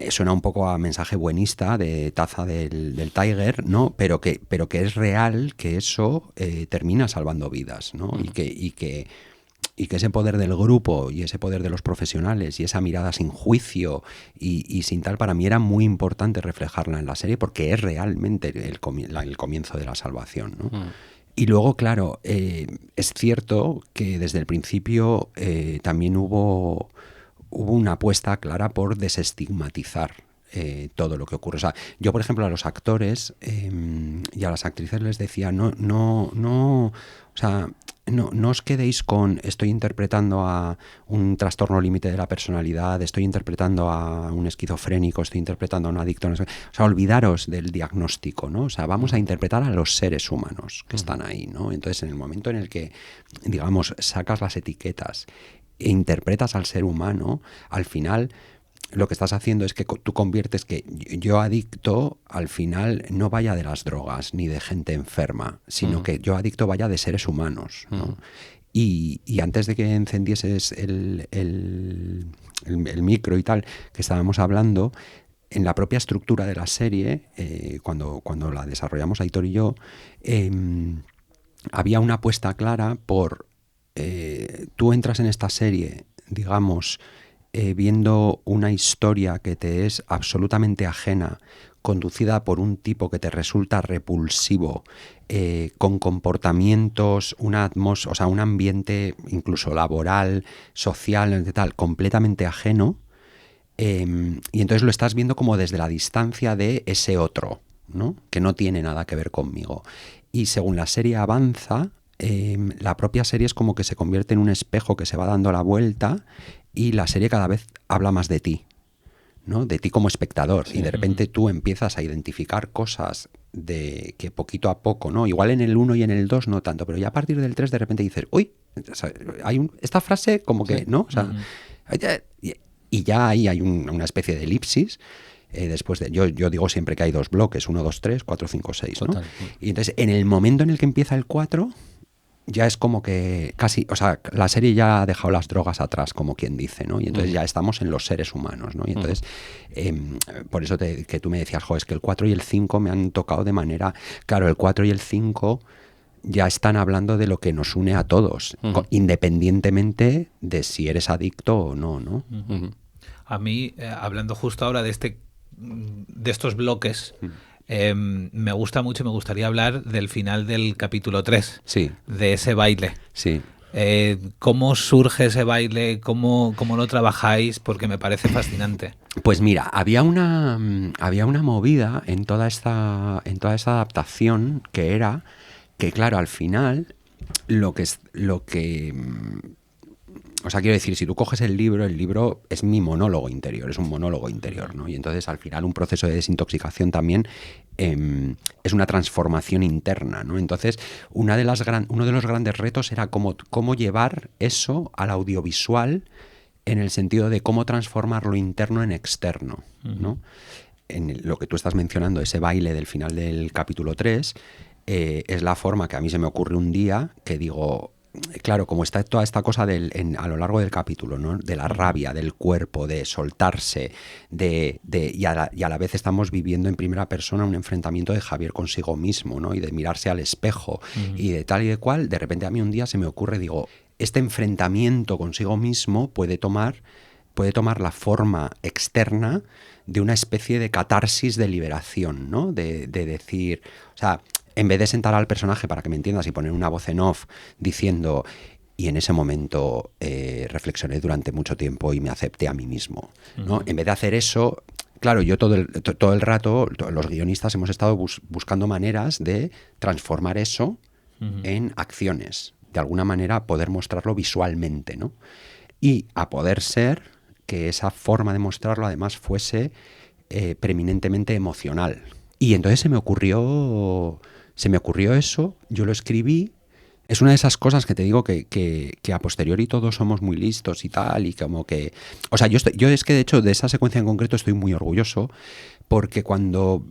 suena un poco a mensaje buenista de taza del Tiger, ¿no? Pero que es real que eso termina salvando vidas, ¿no? Y que ese poder del grupo y ese poder de los profesionales y esa mirada sin juicio y sin tal, para mí era muy importante reflejarla en la serie porque es realmente el comienzo de la salvación, ¿no? Y luego, claro, es cierto que desde el principio también hubo una apuesta clara por desestigmatizar todo lo que ocurre. O sea, yo, por ejemplo, a los actores y a las actrices les decía, no os quedéis con estoy interpretando a un trastorno límite de la personalidad, estoy interpretando a un esquizofrénico, estoy interpretando a un adicto. O sea, olvidaros del diagnóstico, ¿no? O sea, vamos a interpretar a los seres humanos que están ahí, ¿no? Entonces, en el momento en el que, digamos, sacas las etiquetas e interpretas al ser humano, al final lo que estás haciendo es que tú conviertes que yo adicto al final no vaya de las drogas ni de gente enferma, sino que yo adicto vaya de seres humanos, ¿no? Y antes de que encendieses el micro y tal que estábamos hablando, en la propia estructura de la serie, cuando la desarrollamos Aitor y yo, había una apuesta clara por tú entras en esta serie, digamos, viendo una historia que te es absolutamente ajena, conducida por un tipo que te resulta repulsivo, con comportamientos, una atmósfera, o sea, un ambiente incluso laboral, social, tal, completamente ajeno, y entonces lo estás viendo como desde la distancia de ese otro, ¿no? Que no tiene nada que ver conmigo. Y según la serie avanza, la propia serie es como que se convierte en un espejo que se va dando la vuelta y la serie cada vez habla más de ti, ¿no? De ti como espectador. Sí. Y de repente tú empiezas a identificar cosas de que poquito a poco, ¿no? Igual en el 1 y en el 2 no tanto, pero ya a partir del 3 de repente dices, uy, o sea, hay esta frase como que, ¿no? O sea, y ya ahí hay una especie de elipsis. Después de, yo digo siempre que hay dos bloques, 1, 2, 3, 4, 5, 6, ¿no? Total. Y entonces en el momento en el que empieza el 4... ya es como que casi, o sea, la serie ya ha dejado las drogas atrás, como quien dice, ¿no? Y entonces ya estamos en los seres humanos, ¿no? Y entonces, por eso que tú me decías, es que el 4 y el 5 me han tocado de manera... Claro, el 4 y el 5 ya están hablando de lo que nos une a todos, independientemente de si eres adicto o no, ¿no? A mí, hablando justo ahora de estos bloques... me gusta mucho y me gustaría hablar del final del capítulo 3, sí. De ese baile. Sí. ¿Cómo surge ese baile? ¿Cómo lo trabajáis? Porque me parece fascinante. Pues mira, había una movida en toda esta adaptación que era que, claro, al final o sea, quiero decir, si tú coges el libro es mi monólogo interior, es un monólogo interior, ¿no? Y entonces al final un proceso de desintoxicación también es una transformación interna, ¿no? Entonces uno de los grandes retos era cómo llevar eso al audiovisual en el sentido de cómo transformar lo interno en externo, ¿no? En lo que tú estás mencionando, ese baile del final del capítulo 3, es la forma que a mí se me ocurre un día que digo... Claro, como está toda esta cosa a lo largo del capítulo, ¿no? De la rabia, del cuerpo, de soltarse, y a la vez estamos viviendo en primera persona un enfrentamiento de Javier consigo mismo, ¿no? Y de mirarse al espejo y de tal y de cual, de repente a mí un día se me ocurre, digo, este enfrentamiento consigo mismo puede tomar la forma externa de una especie de catarsis de liberación, ¿no? De decir, o sea, en vez de sentar al personaje para que me entiendas y poner una voz en off diciendo... Y en ese momento reflexioné durante mucho tiempo y me acepté a mí mismo, ¿no? En vez de hacer eso, claro, yo todo el rato, los guionistas hemos estado buscando maneras de transformar eso en acciones. De alguna manera poder mostrarlo visualmente, ¿no? Y a poder ser que esa forma de mostrarlo además fuese preeminentemente emocional. Y entonces se me ocurrió eso, yo lo escribí. Es una de esas cosas que te digo que a posteriori todos somos muy listos y tal, y como que... O sea, yo es que de hecho de esa secuencia en concreto estoy muy orgulloso, porque cuando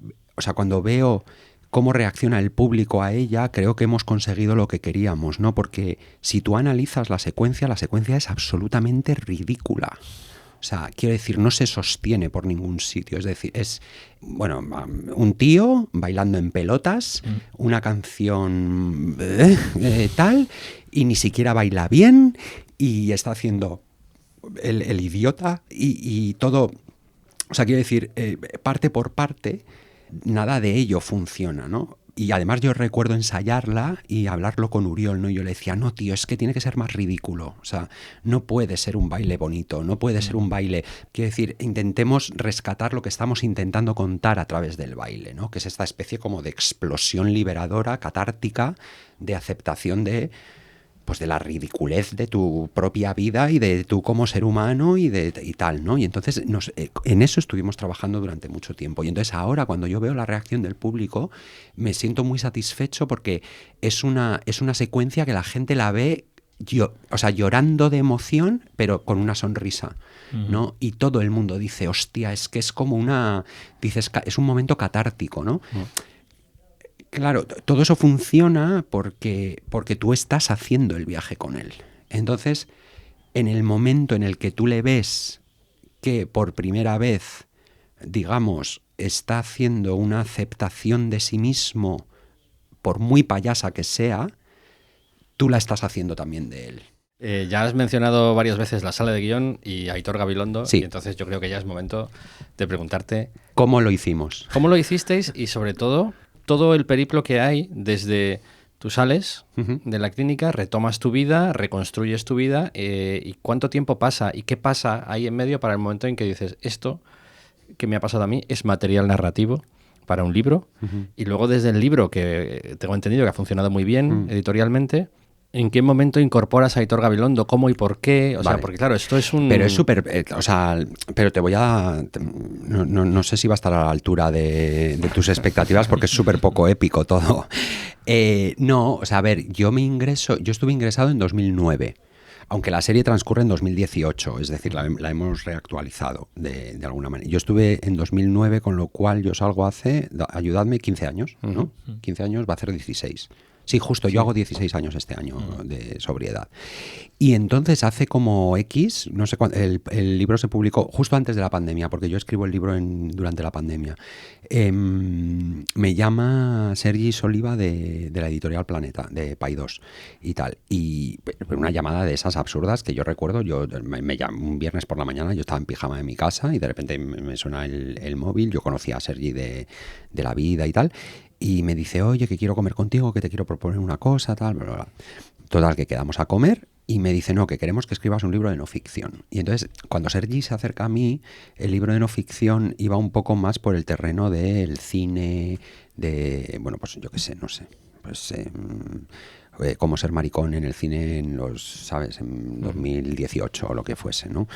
veo cómo reacciona el público a ella, creo que hemos conseguido lo que queríamos, ¿no? Porque si tú analizas la secuencia es absolutamente ridícula. O sea, quiero decir, no se sostiene por ningún sitio. Es decir, es, bueno, un tío bailando en pelotas, una canción tal, y ni siquiera baila bien, y está haciendo el idiota, y todo... O sea, quiero decir, parte por parte, nada de ello funciona, ¿no? Y además yo recuerdo ensayarla y hablarlo con Uriol, ¿no? Y yo le decía, no, tío, es que tiene que ser más ridículo. O sea, no puede ser un baile bonito, no puede ser un baile... Quiero decir, intentemos rescatar lo que estamos intentando contar a través del baile, ¿no? Que es esta especie como de explosión liberadora, catártica, de aceptación de... pues de la ridiculez de tu propia vida y de tú como ser humano y tal, ¿no? Y entonces en eso estuvimos trabajando durante mucho tiempo. Y entonces ahora cuando yo veo la reacción del público me siento muy satisfecho porque es una secuencia que la gente la ve llorando de emoción, pero con una sonrisa, ¿no? Y todo el mundo dice, hostia, es que es como es un momento catártico, ¿no? Claro, todo eso funciona porque tú estás haciendo el viaje con él. Entonces, en el momento en el que tú le ves que por primera vez, digamos, está haciendo una aceptación de sí mismo, por muy payasa que sea, tú la estás haciendo también de él. Ya has mencionado varias veces la sala de guión y a Aitor Gabilondo, sí. Y entonces yo creo que ya es momento de preguntarte... ¿Cómo lo hicimos? ¿Cómo lo hicisteis? Y sobre todo el periplo que hay desde tú sales de la clínica, retomas tu vida, reconstruyes tu vida, y cuánto tiempo pasa y qué pasa ahí en medio para el momento en que dices, esto que me ha pasado a mí es material narrativo para un libro, y luego desde el libro, que tengo entendido que ha funcionado muy bien editorialmente, ¿en qué momento incorporas a Aitor Gabilondo? ¿Cómo y por qué? O sea, porque claro, esto es un... Pero es súper... pero te voy a... No sé si va a estar a la altura de tus expectativas porque es súper poco épico todo. No, o sea, a ver, yo estuve ingresado en 2009, aunque la serie transcurre en 2018, es decir, la hemos reactualizado de alguna manera. Yo estuve en 2009, con lo cual yo salgo hace, ayudadme, 15 años, ¿no? 15 años, va a ser 16. Sí, justo, yo hago 16 años este año de sobriedad. Y entonces hace como X, no sé cuándo, el libro se publicó justo antes de la pandemia, porque yo escribo el libro durante la pandemia. Me llama Sergi Soliva de la editorial Planeta, de Paidós y tal. Y una llamada de esas absurdas que yo recuerdo, me llamó un viernes por la mañana, yo estaba en pijama en mi casa y de repente me suena el móvil, yo conocía a Sergi de la vida y tal. Y me dice, oye, que quiero comer contigo, que te quiero proponer una cosa, tal, bla, bla, bla. Total, que quedamos a comer y me dice, no, que queremos que escribas un libro de no ficción. Y entonces, cuando Sergi se acerca a mí, el libro de no ficción iba un poco más por el terreno del cine, bueno, pues yo qué sé, no sé, pues... cómo ser maricón en el cine en en 2018 o lo que fuese, ¿no?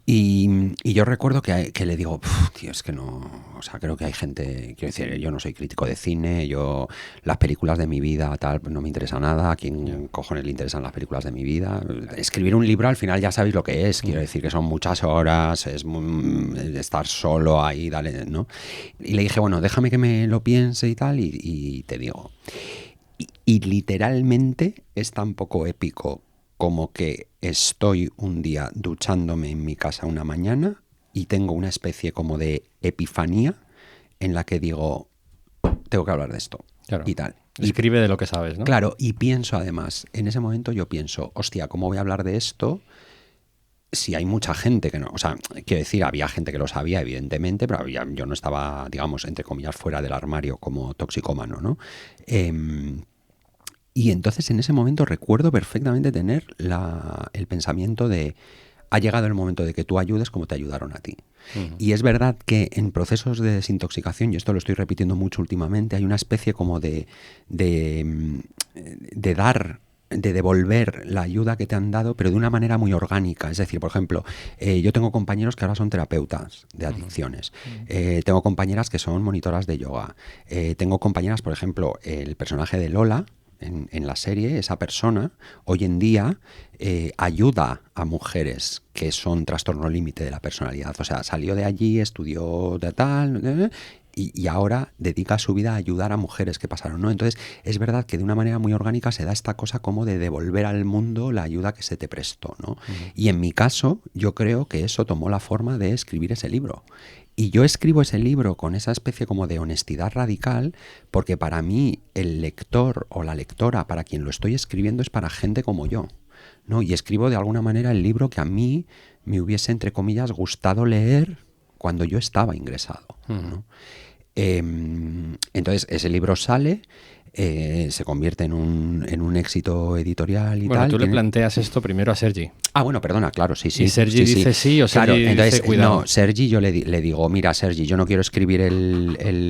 Y yo recuerdo que le digo, tío, es que no, o sea, creo que hay gente, quiero decir, yo no soy crítico de cine, las películas de mi vida, tal, no me interesa nada, ¿a quién cojones le interesan las películas de mi vida? Escribir un libro al final ya sabéis lo que es, quiero decir que son muchas horas, es estar solo ahí, dale, ¿no? Y le dije, bueno, déjame que me lo piense y tal, y te digo... Y literalmente es tan poco épico como que estoy un día duchándome en mi casa una mañana y tengo una especie como de epifanía en la que digo, tengo que hablar de esto, claro, y tal. Escribe de lo que sabes, ¿no? Claro, y pienso además, en ese momento yo pienso, hostia, ¿cómo voy a hablar de esto si hay mucha gente que no, o sea, quiero decir, había gente que lo sabía, evidentemente, pero yo no estaba, digamos, entre comillas, fuera del armario como toxicómano, ¿no? Y entonces en ese momento recuerdo perfectamente tener el pensamiento de, ha llegado el momento de que tú ayudes como te ayudaron a ti. Uh-huh. Y es verdad que en procesos de desintoxicación, y esto lo estoy repitiendo mucho últimamente, hay una especie como de devolver la ayuda que te han dado, pero de una manera muy orgánica. Es decir, por ejemplo, yo tengo compañeros que ahora son terapeutas de adicciones. Tengo compañeras que son monitoras de yoga. Tengo compañeras, por ejemplo, el personaje de Lola, en la serie, esa persona, hoy en día ayuda a mujeres que son trastorno límite de la personalidad. O sea, salió de allí, estudió de tal... Y ahora dedica su vida a ayudar a mujeres que pasaron, ¿no? Entonces, es verdad que de una manera muy orgánica se da esta cosa como de devolver al mundo la ayuda que se te prestó, ¿no? Uh-huh. Y en mi caso, yo creo que eso tomó la forma de escribir ese libro. Y yo escribo ese libro con esa especie como de honestidad radical, porque para mí el lector o la lectora, para quien lo estoy escribiendo, es para gente como yo, ¿no? Y escribo de alguna manera el libro que a mí me hubiese, entre comillas, gustado leer cuando yo estaba ingresado, ¿no? Entonces ese libro sale, se convierte en un éxito editorial y tal. Bueno, tú le planteas esto primero a Sergi. Ah, bueno, perdona, claro, sí. Y Sergi dice sí o Sergi claro, entonces, dice cuidado. No, Sergi yo le digo, mira, Sergi, yo no quiero escribir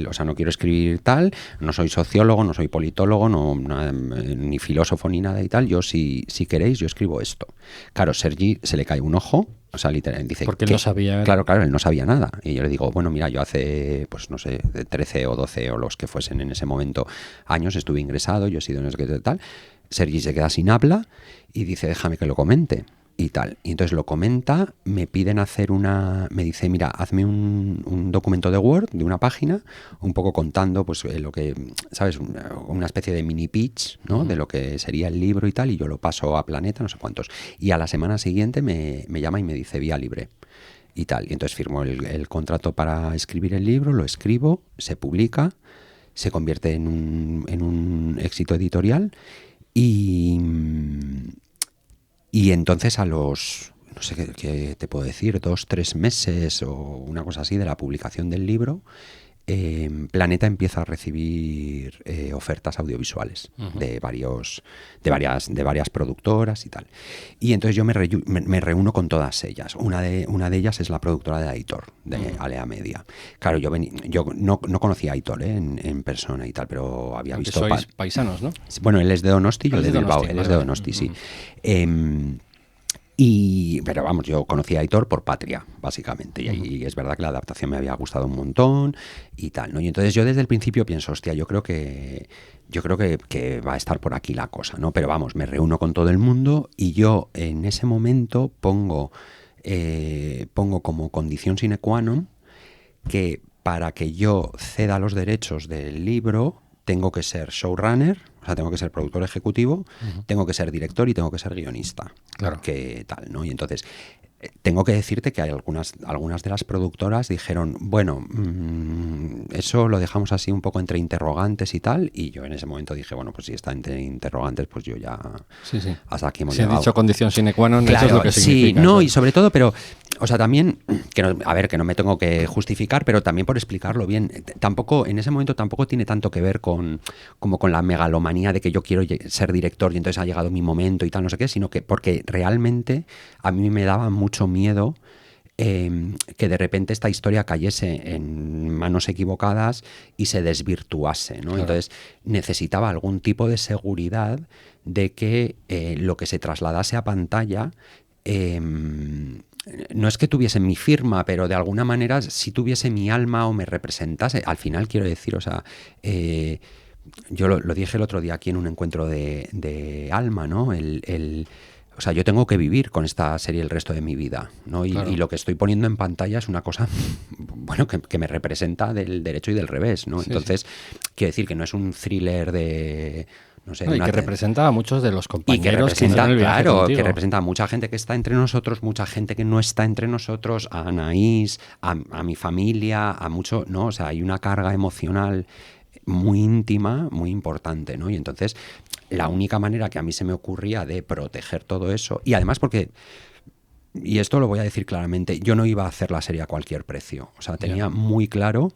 o sea, no quiero escribir tal, no soy sociólogo, no soy politólogo, ni filósofo ni nada y tal, yo si queréis, yo escribo esto. Claro, Sergi se le cae un ojo. O sea, literalmente dice... Porque él no sabía... Claro, él no sabía nada. Y yo le digo, bueno, mira, yo hace, pues no sé, 13 o 12 o los que fuesen en ese momento años, estuve ingresado, yo he sido no sé qué tal. Sergi se queda sin habla y dice, déjame que lo comente y tal. Y entonces lo comenta, me piden hacer me dice, mira, hazme un documento de Word de una página, un poco contando pues lo que, ¿sabes? Una especie de mini pitch, ¿no? Uh-huh. De lo que sería el libro y tal, y yo lo paso a Planeta, no sé cuántos. Y a la semana siguiente me llama y me dice vía libre y tal. Y entonces firmo el contrato para escribir el libro, lo escribo, se publica, se convierte en un éxito editorial y entonces a los, no sé qué te puedo decir, 2-3 meses o una cosa así de la publicación del libro, Planeta empieza a recibir ofertas audiovisuales. Uh-huh. de varias productoras y tal. Y entonces yo me reúno con todas ellas. Una de ellas es la productora de Aitor, de uh-huh. Alea Media. Claro, yo no conocía a Aitor en persona y tal, pero había Aunque visto... sois paisanos, ¿no? Bueno, él es de Donosti, yo de Bilbao. Él es de Donosti, uh-huh. Sí. Pero vamos, yo conocí a Aitor por Patria, básicamente, y es verdad que la adaptación me había gustado un montón y tal, ¿no? Y entonces yo desde el principio pienso, hostia, yo creo que va a estar por aquí la cosa, ¿no? Pero vamos, me reúno con todo el mundo y yo en ese momento pongo como condición sine qua non que para que yo ceda los derechos del libro tengo que ser showrunner, o sea, tengo que ser productor ejecutivo, uh-huh. tengo que ser director y tengo que ser guionista. Claro. Que tal, ¿no? Y entonces, tengo que decirte que hay algunas de las productoras dijeron, bueno, eso lo dejamos así un poco entre interrogantes y tal, y yo en ese momento dije, bueno, pues si está entre interrogantes, pues yo ya... Sí. Hasta aquí hemos llegado. Si han dicho condición sine qua non, claro, eso es lo que significa. Sí, no, y sobre todo, pero... O sea, también, que no me tengo que justificar, pero también por explicarlo bien, en ese momento tampoco tiene tanto que ver como con la megalomanía de que yo quiero ser director y entonces ha llegado mi momento y tal, no sé qué, sino que porque realmente a mí me daba mucho miedo que de repente esta historia cayese en manos equivocadas y se desvirtuase, ¿no? Claro. Entonces necesitaba algún tipo de seguridad de que lo que se trasladase a pantalla... no es que tuviese mi firma, pero de alguna manera si tuviese mi alma o me representase, al final quiero decir, o sea, yo lo dije el otro día aquí en un encuentro de alma, ¿no? O sea, yo tengo que vivir con esta serie el resto de mi vida, ¿no? Claro. Y lo que estoy poniendo en pantalla es una cosa, bueno, que me representa del derecho y del revés, ¿no? Sí, entonces, quiero decir que no es un thriller de... No sé, y que representa a muchos de los compañeros que hicieron el viaje contigo. Que representa a mucha gente que está entre nosotros, mucha gente que no está entre nosotros, a Anaís, a mi familia, a mucho, ¿no? O sea, hay una carga emocional muy íntima, muy importante, ¿no? Y entonces, la única manera que a mí se me ocurría de proteger todo eso, y además porque y esto lo voy a decir claramente, yo no iba a hacer la serie a cualquier precio. O sea, tenía muy claro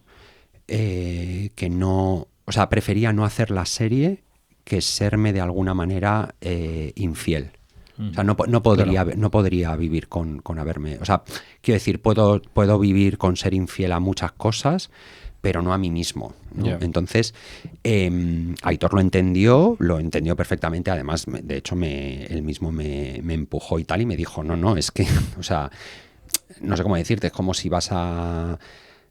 que no... O sea, prefería no hacer la serie que serme de alguna manera infiel. O sea, no podría vivir con haberme... O sea, quiero decir, puedo vivir con ser infiel a muchas cosas, pero no a mí mismo, ¿no? Yeah. Entonces, Aitor lo entendió perfectamente. Además, de hecho, él mismo me empujó y tal, y me dijo, no, es que, o sea, no sé cómo decirte, es como si vas a...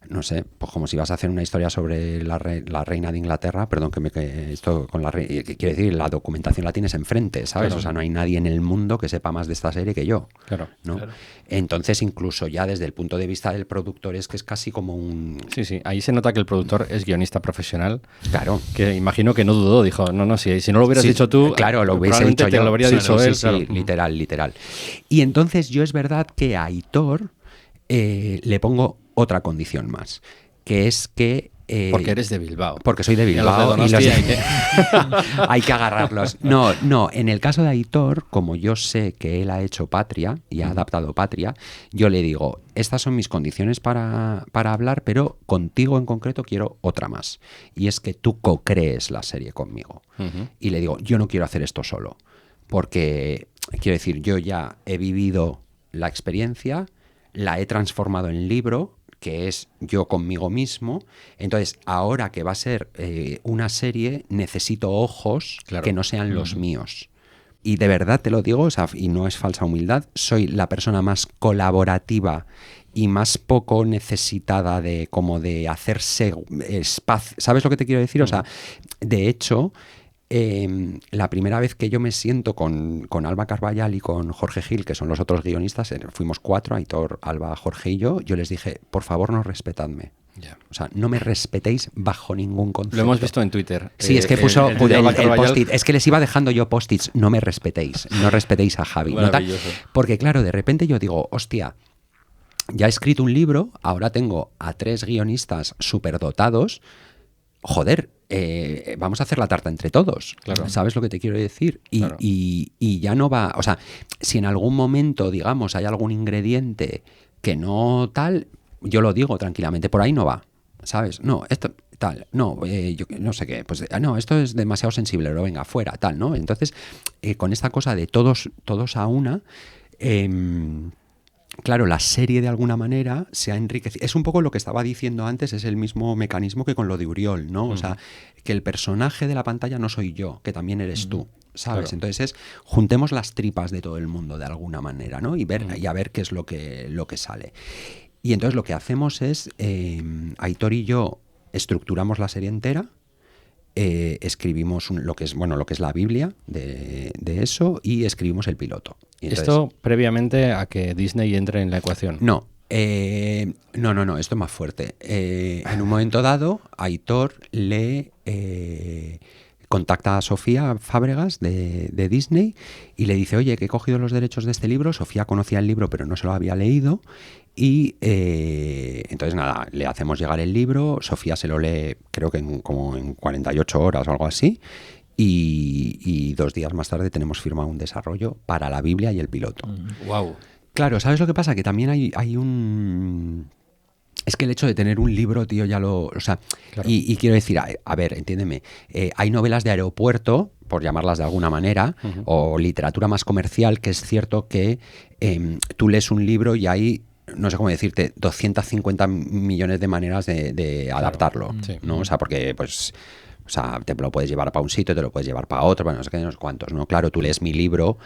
No sé, pues como si vas a hacer una historia sobre la reina de Inglaterra, perdón, que esto con la reina, quiere decir, la documentación la tienes enfrente, ¿sabes? Claro. O sea, no hay nadie en el mundo que sepa más de esta serie que yo. Claro. ¿no? Claro. Entonces, incluso ya desde el punto de vista del productor, es que es casi como un... Sí, ahí se nota que el productor es guionista profesional, Claro. que imagino que no dudó, dijo, no, si no lo hubieras dicho tú, claro, lo hubiese probablemente dicho te yo. lo habría Sí, dicho sí, él. sí, Claro. literal. Y entonces yo es verdad que a Aitor le pongo otra condición más, que es que... Porque eres de Bilbao. Porque soy de Y a los de Bilbao. Donosti hay que- hay que agarrarlos. No, en el caso de Aitor, como yo sé que él ha hecho Patria y ha adaptado Patria, yo le digo, estas son mis condiciones para hablar, pero contigo en concreto quiero otra más. Y es que tú co-crees la serie conmigo. Ujú. Y le digo, yo no quiero hacer esto solo, porque, quiero decir, yo ya he vivido la experiencia, la he transformado en libro, que es yo conmigo mismo. Entonces, ahora que va a ser una serie, necesito ojos Claro. que no sean los míos. Y de verdad te lo digo, o sea, y no es falsa humildad, soy la persona más colaborativa y más poco necesitada de hacerse espacio. ¿Sabes lo que te quiero decir? O sea, de hecho, la primera vez que yo me siento con Alba Carballal y con Jorge Gil, que son los otros guionistas, fuimos 4, Aitor, Alba, Jorge y yo les dije, por favor, no respetadme. Ya. O sea, no me respetéis bajo ningún concepto. Lo hemos visto en Twitter. Sí, es que puso el de Alba el Carballal. post-it. Es que les iba dejando yo post-its. No me respetéis. No respetéis a Javi. ¿no? Maravilloso. Porque claro, de repente yo digo, hostia, ya he escrito un libro, ahora tengo a 3 guionistas superdotados. Joder, vamos a hacer la tarta entre todos. Claro. ¿Sabes lo que te quiero decir? Claro. Y ya no va... O sea, si en algún momento, digamos, hay algún ingrediente que no tal, yo lo digo tranquilamente, por ahí no va. ¿Sabes? No, esto... tal, no, yo no sé qué, pues no, esto es demasiado sensible, pero venga, fuera, tal, ¿no? Entonces, con esta cosa de todos a una, claro, la serie de alguna manera se ha enriquecido. Es un poco lo que estaba diciendo antes, es el mismo mecanismo que con lo de Uriol, ¿no? O sea, que el personaje de la pantalla no soy yo, que también eres tú, ¿sabes? Claro. Entonces juntemos las tripas de todo el mundo de alguna manera, ¿no? Y a ver qué es lo que sale. Y entonces lo que hacemos es, Aitor y yo estructuramos la serie entera, escribimos lo que es la Biblia de eso, y escribimos el piloto. Y entonces, Esto previamente a que Disney entre en la ecuación. no, esto es más fuerte. En un momento dado, Aitor le contacta a Sofía Fábregas de Disney y le dice, oye, que he cogido los derechos de este libro. Sofía conocía el libro, pero no se lo había leído. Y entonces nada, le hacemos llegar el libro. Sofía se lo lee, creo que como en 48 horas o algo así. Y 2 días más tarde tenemos firmado un desarrollo para la Biblia y el piloto. Wow. Claro, ¿sabes lo que pasa? Que también hay un... Es que el hecho de tener un libro, tío, ya lo... O sea, Claro. y quiero decir, a ver, entiéndeme, hay novelas de aeropuerto, por llamarlas de alguna manera, o literatura más comercial, que es cierto que tú lees un libro y hay, no sé cómo decirte, 250 millones de maneras de adaptarlo, Sí. ¿no? O sea, porque, pues... O sea, te lo puedes llevar para un sitio, te lo puedes llevar para otro, bueno, no sé qué, no sé cuántos, ¿no? Claro, tú lees mi libro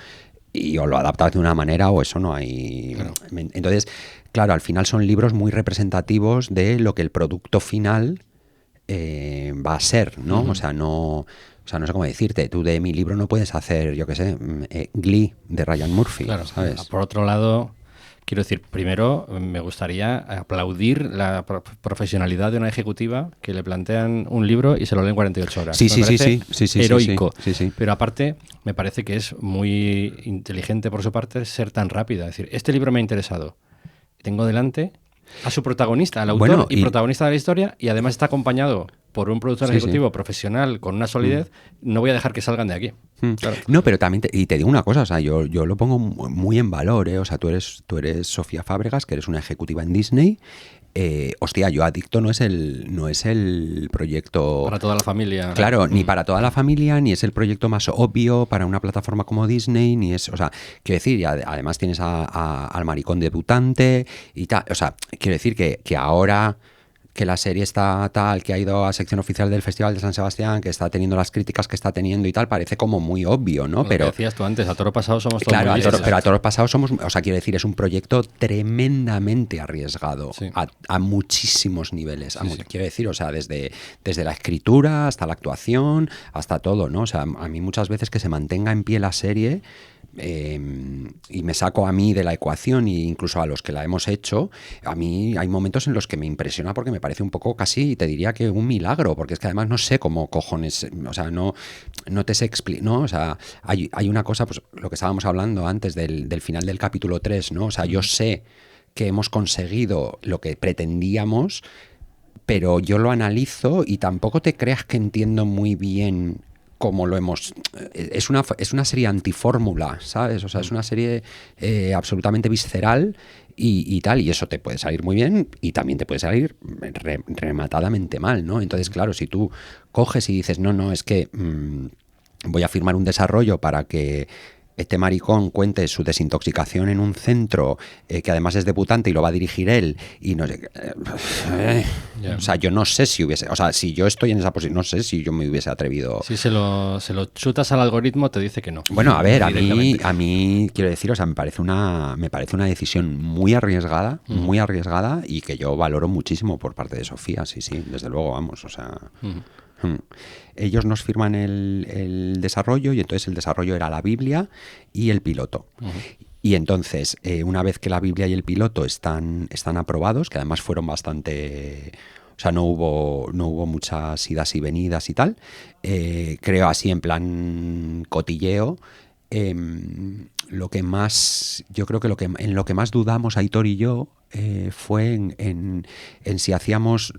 y o lo adaptas de una manera o eso no hay... Claro. Entonces, claro, al final son libros muy representativos de lo que el producto final va a ser, ¿no? O sea, no sé cómo decirte, tú de mi libro no puedes hacer, yo qué sé, Glee de Ryan Murphy, Claro. ¿sabes? Por otro lado, quiero decir, primero me gustaría aplaudir la profesionalidad de una ejecutiva que le plantean un libro y se lo leen 48 horas. Sí, Me sí, parece sí, heroico. sí. Pero aparte, me parece que es muy inteligente por su parte ser tan rápida. Es decir, este libro me ha interesado. Tengo delante a su protagonista, al autor Bueno, y protagonista de la historia, y además está acompañado por un productor ejecutivo profesional con una solidez, no voy a dejar que salgan de aquí. Claro. No, pero también, y te digo una cosa, o sea, yo lo pongo muy en valor, ¿eh? O sea, tú eres Sofía Fábregas, que eres una ejecutiva en Disney. Hostia, Yo Adicto no es el proyecto para toda la familia. Claro, ni para toda la familia, ni es el proyecto más obvio para una plataforma como Disney, ni es, o sea, quiero decir, y además tienes al maricón debutante y tal, o sea, quiero decir que ahora que la serie está tal, que ha ido a sección oficial del Festival de San Sebastián, que está teniendo las críticas que está teniendo y tal, parece como muy obvio, ¿no? Pero lo que decías tú antes, a toro pasado somos todos claro, muy pero a toro pasado somos, o sea, quiero decir, es un proyecto tremendamente arriesgado a muchísimos niveles. Quiero decir, o sea, desde la escritura hasta la actuación, hasta todo, ¿no? O sea, a mí muchas veces que se mantenga en pie la serie y me saco a mí de la ecuación e incluso a los que la hemos hecho, a mí hay momentos en los que me impresiona porque me parece un poco casi, te diría que un milagro, porque es que además no sé cómo cojones, o sea, no te sé explicar, ¿no? O sea, hay una cosa, pues lo que estábamos hablando antes del final del capítulo 3, ¿no? O sea, yo sé que hemos conseguido lo que pretendíamos, pero yo lo analizo y tampoco te creas que entiendo muy bien cómo lo hemos... Es una serie antifórmula, ¿sabes? O sea, es una serie absolutamente visceral y tal, y eso te puede salir muy bien y también te puede salir rematadamente mal, ¿no? Entonces, claro, si tú coges y dices, no, es que voy a firmar un desarrollo para que este maricón cuente su desintoxicación en un centro que además es debutante y lo va a dirigir él y no sé o sea, yo no sé si hubiese, o sea, si yo estoy en esa posición, no sé si yo me hubiese atrevido. Si se lo chutas al algoritmo te dice que no. Bueno, a ver, a mí quiero decir, o sea, me parece una decisión muy arriesgada y que yo valoro muchísimo por parte de Sofía, sí, desde luego, vamos, o sea. Ellos nos firman el desarrollo y entonces el desarrollo era la Biblia y el piloto. Y entonces, una vez que la Biblia y el piloto están aprobados, que además fueron bastante... O sea, no hubo muchas idas y venidas y tal, creo así en plan cotilleo, lo que más, yo creo que en lo que más dudamos Aitor y yo fue en si hacíamos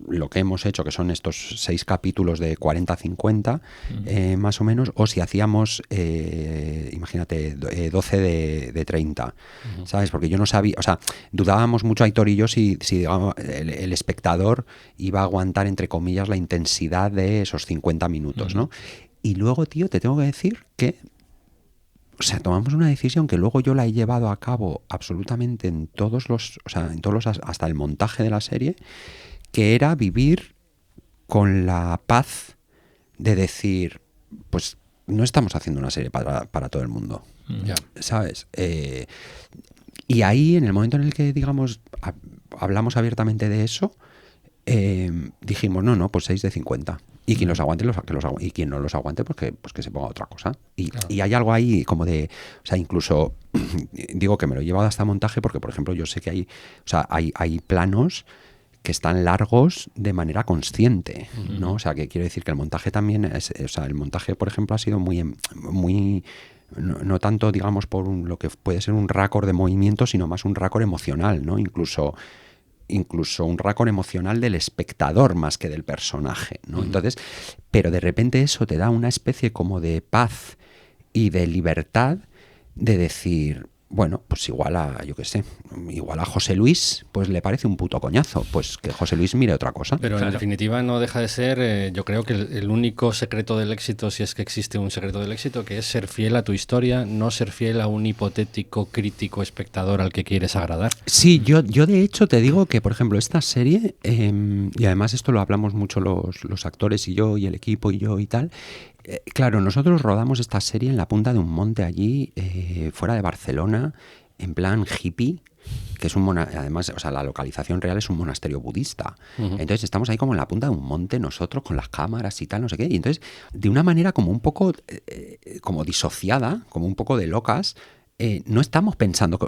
lo que hemos hecho, que son estos 6 capítulos de 40-50 más o menos, o si hacíamos imagínate 12 de 30, ¿sabes? Porque yo no sabía, o sea, dudábamos mucho Aitor y yo si digamos, el espectador iba a aguantar, entre comillas, la intensidad de esos 50 minutos, ¿no? Y luego, tío, te tengo que decir que, o sea, tomamos una decisión que luego yo la he llevado a cabo absolutamente en todos hasta el montaje de la serie, que era vivir con la paz de decir, pues no estamos haciendo una serie para todo el mundo, ¿sabes? Y ahí, en el momento en el que, digamos, hablamos abiertamente de eso, dijimos, no, pues 6 de 50. Y quien los aguante, y quien no los aguante, pues que se ponga otra cosa. Y hay algo ahí como de, o sea, incluso digo que me lo he llevado hasta montaje porque, por ejemplo, yo sé que hay planos que están largos de manera consciente, ¿no? O sea, que quiero decir que el montaje también el montaje, por ejemplo, ha sido muy no tanto, digamos, por lo que puede ser un récord de movimiento, sino más un récord emocional, ¿no? Incluso un récord emocional del espectador más que del personaje, ¿no? Entonces, pero de repente eso te da una especie como de paz y de libertad de decir, bueno, pues igual a José Luis, pues le parece un puto coñazo, pues que José Luis mire otra cosa. Pero en definitiva no deja de ser, yo creo que el único secreto del éxito, si es que existe un secreto del éxito, que es ser fiel a tu historia, no ser fiel a un hipotético crítico espectador al que quieres agradar. Sí, yo de hecho te digo que, por ejemplo, esta serie, y además esto lo hablamos mucho los actores y yo, y el equipo y yo y tal, claro, nosotros rodamos esta serie en la punta de un monte allí, fuera de Barcelona, en plan hippie, que es además, o sea, la localización real es un monasterio budista. Entonces estamos ahí como en la punta de un monte nosotros con las cámaras y tal, no sé qué. Y entonces, de una manera como un poco como disociada, como un poco de locas, no estamos pensando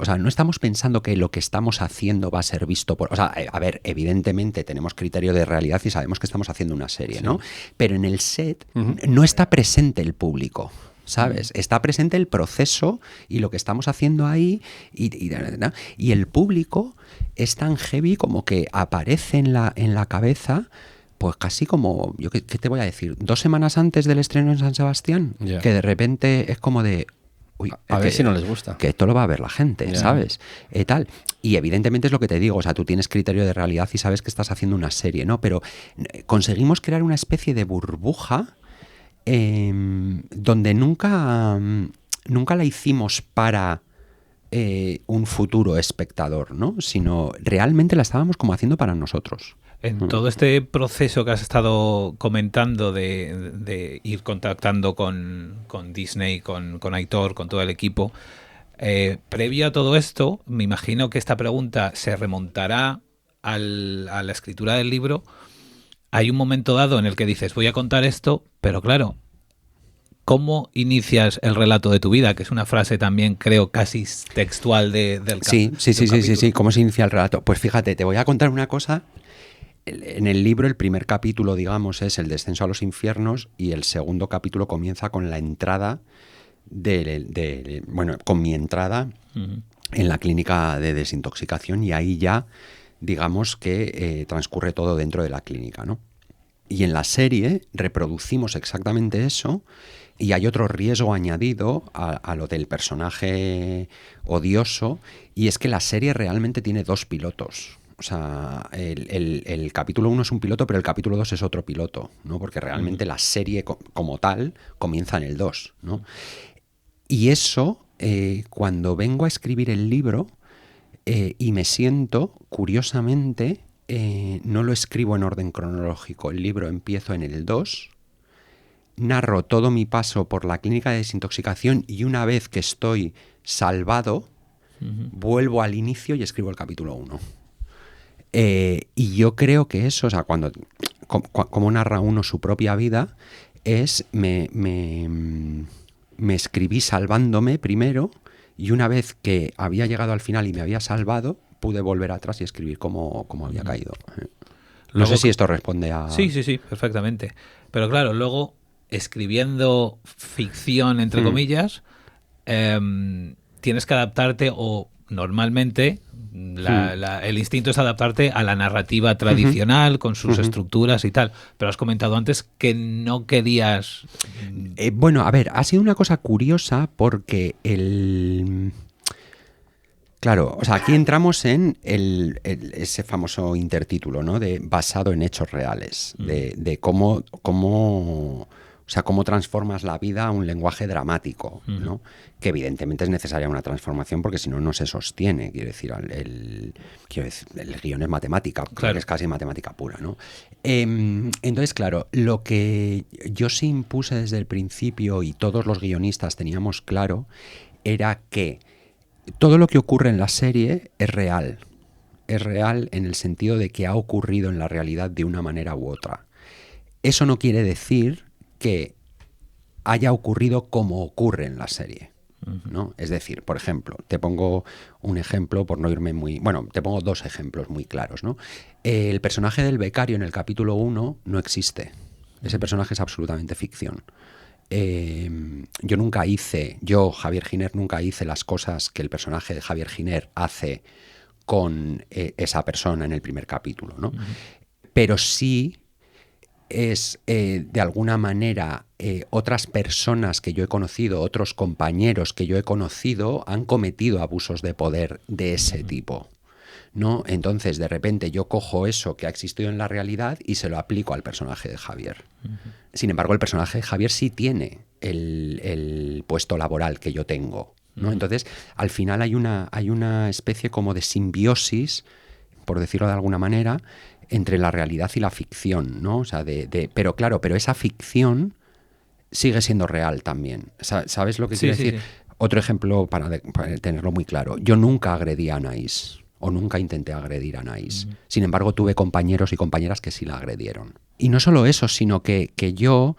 que lo que estamos haciendo va a ser visto por... O sea, a ver, evidentemente tenemos criterio de realidad y sabemos que estamos haciendo una serie, ¿no? Pero en el set no está presente el público, ¿sabes? Está presente el proceso y lo que estamos haciendo ahí y el público es tan heavy como que aparece en la cabeza pues casi como, ¿qué te voy a decir? 2 semanas antes del estreno en San Sebastián, que de repente es como de... Uy, a ver si no les gusta. Que esto lo va a ver la gente, ¿sabes? Tal. Y evidentemente es lo que te digo, o sea, tú tienes criterio de realidad y sabes que estás haciendo una serie, ¿no? Pero conseguimos crear una especie de burbuja donde nunca la hicimos para un futuro espectador, ¿no? Sino realmente la estábamos como haciendo para nosotros. En todo este proceso que has estado comentando de ir contactando con Disney, con Aitor, con todo el equipo, previo a todo esto, me imagino que esta pregunta se remontará a la escritura del libro. Hay un momento dado en el que dices, voy a contar esto, pero claro, ¿cómo inicias el relato de tu vida? Que es una frase también, creo, casi textual del capítulo. Sí. ¿Cómo se inicia el relato? Pues fíjate, te voy a contar una cosa. En el libro, el primer capítulo, digamos, es el descenso a los infiernos y el segundo capítulo comienza con la entrada con mi entrada en la clínica de desintoxicación, y ahí ya, digamos que transcurre todo dentro de la clínica, ¿no? Y en la serie reproducimos exactamente eso, y hay otro riesgo añadido a lo del personaje odioso, y es que la serie realmente tiene 2 pilotos. O sea, el capítulo 1 es un piloto, pero el capítulo 2 es otro piloto, ¿no? Porque realmente la serie como tal comienza en el 2, ¿no? Y eso, cuando vengo a escribir el libro y me siento, curiosamente, no lo escribo en orden cronológico. El libro empiezo en el 2, narro todo mi paso por la clínica de desintoxicación y una vez que estoy salvado, vuelvo al inicio y escribo el capítulo 1. Y yo creo que eso, o sea, como narra uno su propia vida, es me escribí salvándome primero, y una vez que había llegado al final y me había salvado, pude volver atrás y escribir cómo había caído. No sé si esto responde a... Sí, perfectamente. Pero claro, luego, escribiendo ficción, entre comillas, tienes que adaptarte, o normalmente el instinto es adaptarte a la narrativa tradicional con sus estructuras y tal, pero has comentado antes que no querías... Bueno, a ver, ha sido una cosa curiosa porque claro, o sea, aquí entramos en ese famoso intertítulo, ¿no? De basado en hechos reales, de cómo transformas la vida a un lenguaje dramático, ¿no? Que evidentemente es necesaria una transformación porque si no, no se sostiene. Quiero decir, el guión es matemática, claro. Es casi matemática pura, ¿no? Entonces, claro, lo que yo sí impuse desde el principio y todos los guionistas teníamos claro era que todo lo que ocurre en la serie es real. Es real en el sentido de que ha ocurrido en la realidad de una manera u otra. Eso no quiere decir que haya ocurrido como ocurre en la serie, ¿no? Es decir, por ejemplo, te pongo un ejemplo por no irme muy... Bueno, te pongo 2 ejemplos muy claros, ¿no? El personaje del becario en el capítulo 1 no existe. Ese personaje es absolutamente ficción. Yo, Javier Giner, nunca hice las cosas que el personaje de Javier Giner hace con esa persona en el primer capítulo, ¿no? Pero sí es de alguna manera otras personas que yo he conocido, otros compañeros que yo he conocido han cometido abusos de poder de ese tipo, ¿no? Entonces, de repente yo cojo eso que ha existido en la realidad y se lo aplico al personaje de Javier. Sin embargo, el personaje de Javier sí tiene el puesto laboral que yo tengo, ¿no? Entonces, al final hay una especie como de simbiosis, por decirlo de alguna manera, entre la realidad y la ficción, ¿no? O sea, pero claro, pero esa ficción sigue siendo real también. ¿Sabes lo que quiero decir? Sí. Otro ejemplo para tenerlo muy claro. Yo nunca agredí a Anaïs, o nunca intenté agredir a Anaïs. Sin embargo, tuve compañeros y compañeras que sí la agredieron. Y no solo eso, sino que yo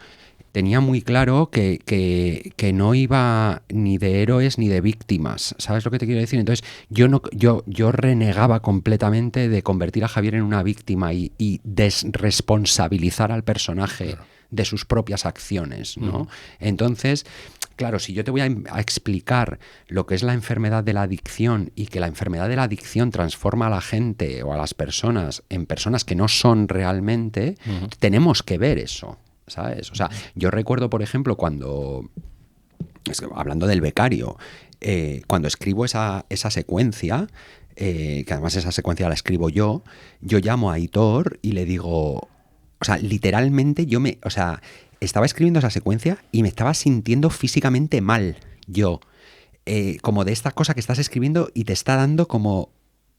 tenía muy claro que no iba ni de héroes ni de víctimas. ¿Sabes lo que te quiero decir? Entonces, yo renegaba completamente de convertir a Javier en una víctima y desresponsabilizar al personaje de sus propias acciones, ¿no? Entonces, claro, si yo te voy a explicar lo que es la enfermedad de la adicción y que la enfermedad de la adicción transforma a la gente o a las personas en personas que no son realmente, tenemos que ver eso, ¿sabes? O sea, yo recuerdo, por ejemplo, hablando del becario, cuando escribo esa secuencia, que además esa secuencia la escribo yo llamo a Aitor y le digo, o sea, literalmente estaba escribiendo esa secuencia y me estaba sintiendo físicamente mal, como de esta cosa que estás escribiendo y te está dando como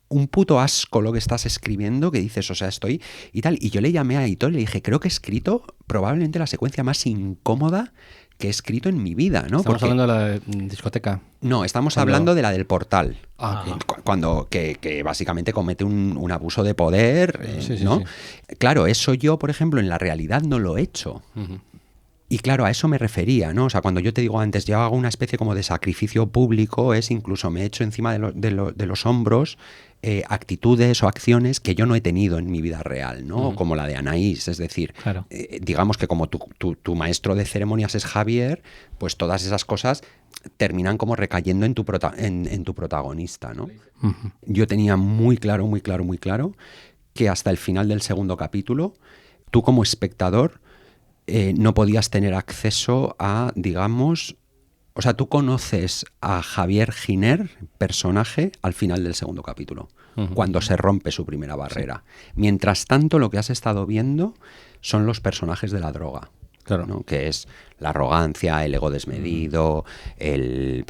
un puto asco lo que estás escribiendo, que dices, o sea, estoy y tal. Y yo le llamé a Aitor y le dije, creo que he escrito probablemente la secuencia más incómoda que he escrito en mi vida, ¿no? Estamos hablando de la discoteca. No, estamos hablando de la del portal. Okay. Cuando que básicamente comete un abuso de poder, ¿no? Sí. Claro, eso yo, por ejemplo, en la realidad no lo he hecho. Y claro, a eso me refería, ¿no? O sea, cuando yo te digo antes, yo hago una especie como de sacrificio público, incluso me echo encima de los hombros actitudes o acciones que yo no he tenido en mi vida real, ¿no? Como la de Anaís, es decir, claro. Digamos que como tu maestro de ceremonias es Javier, pues todas esas cosas terminan como recayendo en tu protagonista, ¿no? Yo tenía muy claro que hasta el final del segundo capítulo, tú como espectador no podías tener acceso a, digamos, o sea, tú conoces a Javier Giner, personaje, al final del segundo capítulo, cuando se rompe su primera barrera. Sí. Mientras tanto, lo que has estado viendo son los personajes de la droga. Claro. ¿No? Que es la arrogancia, el ego desmedido, el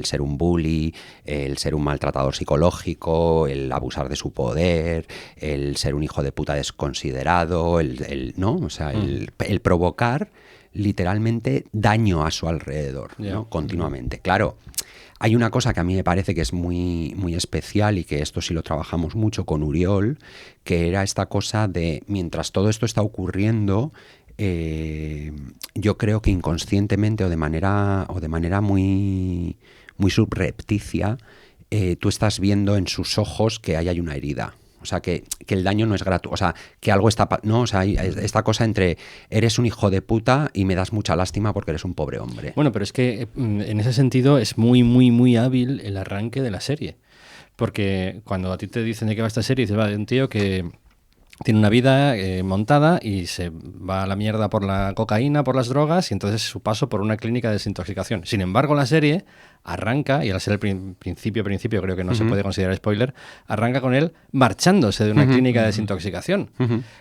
ser un bully, el ser un maltratador psicológico, el abusar de su poder, el ser un hijo de puta desconsiderado, ¿no? O sea, el provocar literalmente daño a su alrededor, ¿no? Continuamente. Claro, hay una cosa que a mí me parece que es muy, muy especial y que esto sí lo trabajamos mucho con Uriol, que era esta cosa de mientras todo esto está ocurriendo, yo creo que inconscientemente o de manera muy, muy subrepticia, tú estás viendo en sus ojos que ahí hay una herida. O sea, que el daño no es gratuito. O sea, que algo está... No, o sea, hay esta cosa entre eres un hijo de puta y me das mucha lástima porque eres un pobre hombre. Bueno, pero es que en ese sentido es muy, muy, muy hábil el arranque de la serie. Porque cuando a ti te dicen de qué va esta serie, dices, va de un tío que tiene una vida montada y se va a la mierda por la cocaína, por las drogas, y entonces su paso por una clínica de desintoxicación. Sin embargo, la serie arranca, y al ser el principio creo que no se puede considerar spoiler, arranca con él marchándose de una clínica de desintoxicación.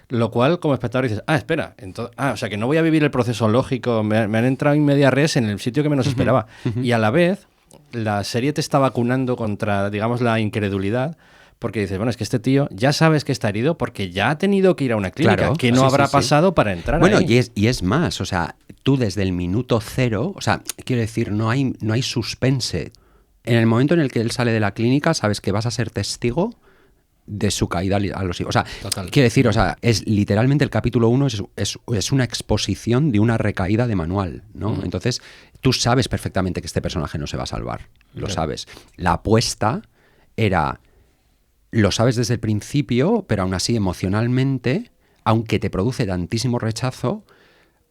Lo cual, como espectador, dices, espera, o sea que no voy a vivir el proceso lógico, me han entrado en media res en el sitio que menos esperaba. Y a la vez, la serie te está vacunando contra, digamos, la incredulidad, porque dices, bueno, es que este tío ya sabes que está herido porque ya ha tenido que ir a una clínica, claro, que no habrá pasado para entrar ahí. Bueno, y es más, o sea, tú desde el minuto cero, o sea, quiero decir, no hay suspense. En el momento en el que él sale de la clínica, sabes que vas a ser testigo de su caída a los hijos. O sea, total. Quiero decir, o sea, es literalmente el capítulo 1 es una exposición de una recaída de manual, ¿no? Entonces, tú sabes perfectamente que este personaje no se va a salvar, lo sabes. La apuesta era... Lo sabes desde el principio, pero aún así emocionalmente, aunque te produce tantísimo rechazo,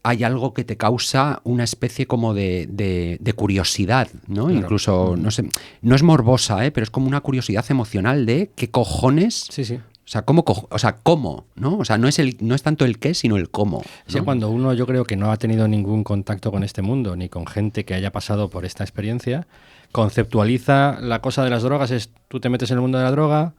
hay algo que te causa una especie como de curiosidad, ¿no? Claro. Incluso, no sé, no es morbosa, pero es como una curiosidad emocional de qué cojones... Sí, sí. O sea, ¿cómo? ¿No? O sea, no es tanto el qué, sino el cómo, ¿no? Sí, cuando uno, yo creo que no ha tenido ningún contacto con este mundo, ni con gente que haya pasado por esta experiencia, conceptualiza la cosa de las drogas, es tú te metes en el mundo de la droga...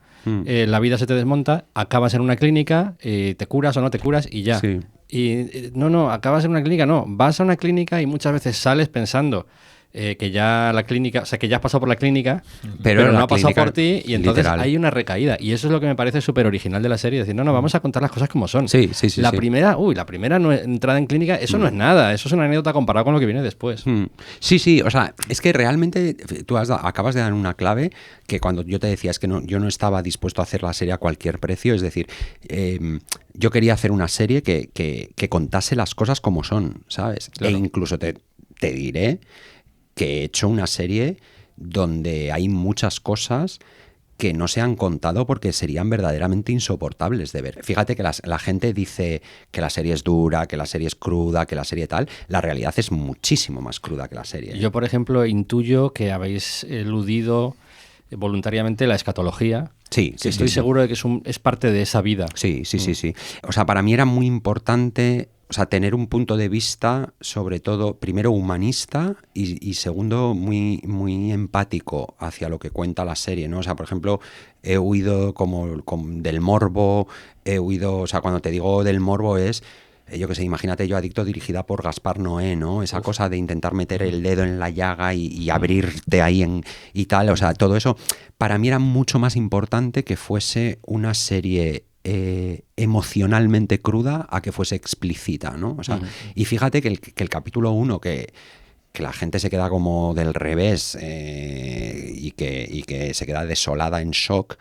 la vida se te desmonta, acabas en una clínica, te curas o no te curas y ya. Sí. Y no, acabas en una clínica, no, vas a una clínica y muchas veces sales pensando que ya la clínica, o sea, que ya has pasado por la clínica, pero no ha pasado por ti y entonces literal. Hay una recaída. Y eso es lo que me parece súper original de la serie, decir, no, vamos a contar las cosas como son. Sí, la primera entrada en clínica, eso no es nada, eso es una anécdota comparado con lo que viene después. Sí, o sea, es que realmente tú acabas de dar una clave que cuando yo te decía es que yo no estaba dispuesto a hacer la serie a cualquier precio, es decir, yo quería hacer una serie que contase las cosas como son, ¿sabes? Claro. E incluso te diré que he hecho una serie donde hay muchas cosas que no se han contado porque serían verdaderamente insoportables de ver. Fíjate que la gente dice que la serie es dura, que la serie es cruda, que la serie tal. La realidad es muchísimo más cruda que la serie. Yo, por ejemplo, intuyo que habéis eludido voluntariamente la escatología. Sí, sí, Estoy sí, seguro de que es parte de esa vida. Sí. O sea, para mí era muy importante, o sea, tener un punto de vista, sobre todo, primero humanista y segundo, muy, muy empático hacia lo que cuenta la serie, ¿no? O sea, por ejemplo, he huido del morbo, o sea, cuando te digo del morbo es, yo qué sé, imagínate Yo Adicto, dirigida por Gaspar Noé, ¿no? Esa cosa de intentar meter el dedo en la llaga y abrirte ahí y tal, o sea, todo eso, para mí era mucho más importante que fuese una serie emocionalmente cruda a que fuese explícita, ¿no? O sea, y fíjate que el capítulo 1, que la gente se queda como del revés y que se queda desolada, en shock,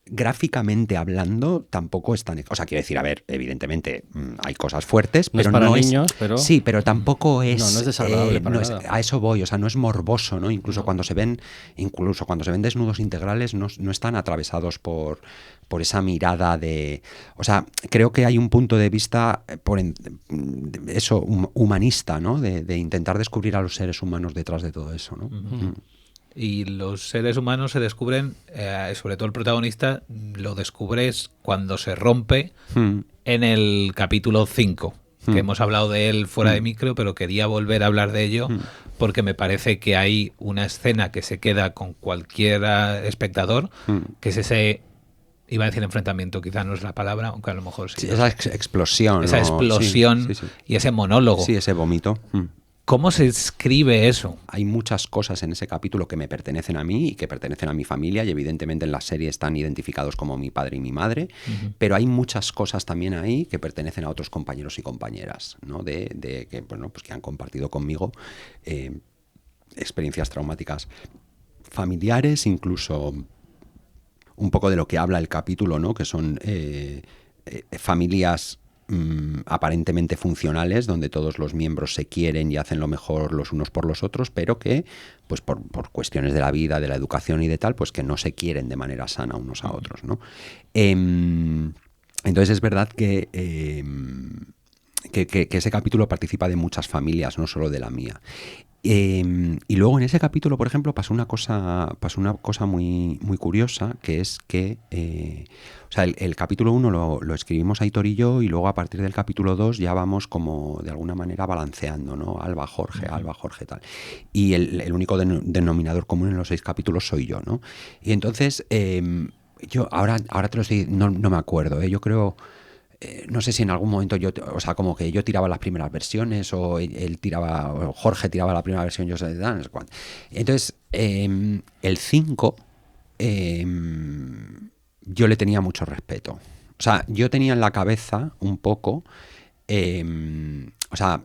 gráficamente hablando tampoco es tan... O sea, quiero decir, a ver, evidentemente hay cosas fuertes, No pero es para no niños, pero... Sí, pero tampoco es... No es desagradable para nada. A eso voy, o sea, no es morboso, ¿no? Incluso cuando se ven desnudos integrales no están atravesados por esa mirada de... O sea, creo que hay un punto de vista humanista, ¿no? De intentar descubrir a los seres humanos detrás de todo eso, ¿no? Y los seres humanos se descubren, sobre todo el protagonista, lo descubres cuando se rompe en el capítulo 5, que hemos hablado de él fuera de micro, pero quería volver a hablar de ello porque me parece que hay una escena que se queda con cualquier espectador, que es ese... Iba a decir enfrentamiento, quizá no es la palabra, aunque a lo mejor sí. Sí, esa explosión. Esa explosión sí. y ese monólogo. Sí, ese vómito. ¿Cómo se escribe eso? Hay muchas cosas en ese capítulo que me pertenecen a mí y que pertenecen a mi familia, y evidentemente en la serie están identificados como mi padre y mi madre, pero hay muchas cosas también ahí que pertenecen a otros compañeros y compañeras, ¿no? Que, bueno, pues que han compartido conmigo experiencias traumáticas familiares, incluso un poco de lo que habla el capítulo, ¿no? Que son familias aparentemente funcionales, donde todos los miembros se quieren y hacen lo mejor los unos por los otros, pero que, pues por cuestiones de la vida, de la educación y de tal, pues que no se quieren de manera sana unos a otros, ¿no? Entonces es verdad que ese capítulo participa de muchas familias, no solo de la mía. Y luego en ese capítulo, por ejemplo, pasó una cosa muy, muy curiosa, que es que o sea, el capítulo 1 lo escribimos Aitor y yo, y luego a partir del capítulo 2 ya vamos como de alguna manera balanceando, ¿no? Alba, Jorge, tal. Y el único denominador común en los 6 capítulos soy yo, ¿no? Y entonces, yo ahora te lo estoy... No me acuerdo, yo creo... no sé si en algún momento o sea, como que yo tiraba las primeras versiones o él tiraba, o Jorge tiraba la primera versión, yo sé de no sé cuánto. Entonces, el 5, yo le tenía mucho respeto. O sea, yo tenía en la cabeza un poco, o sea,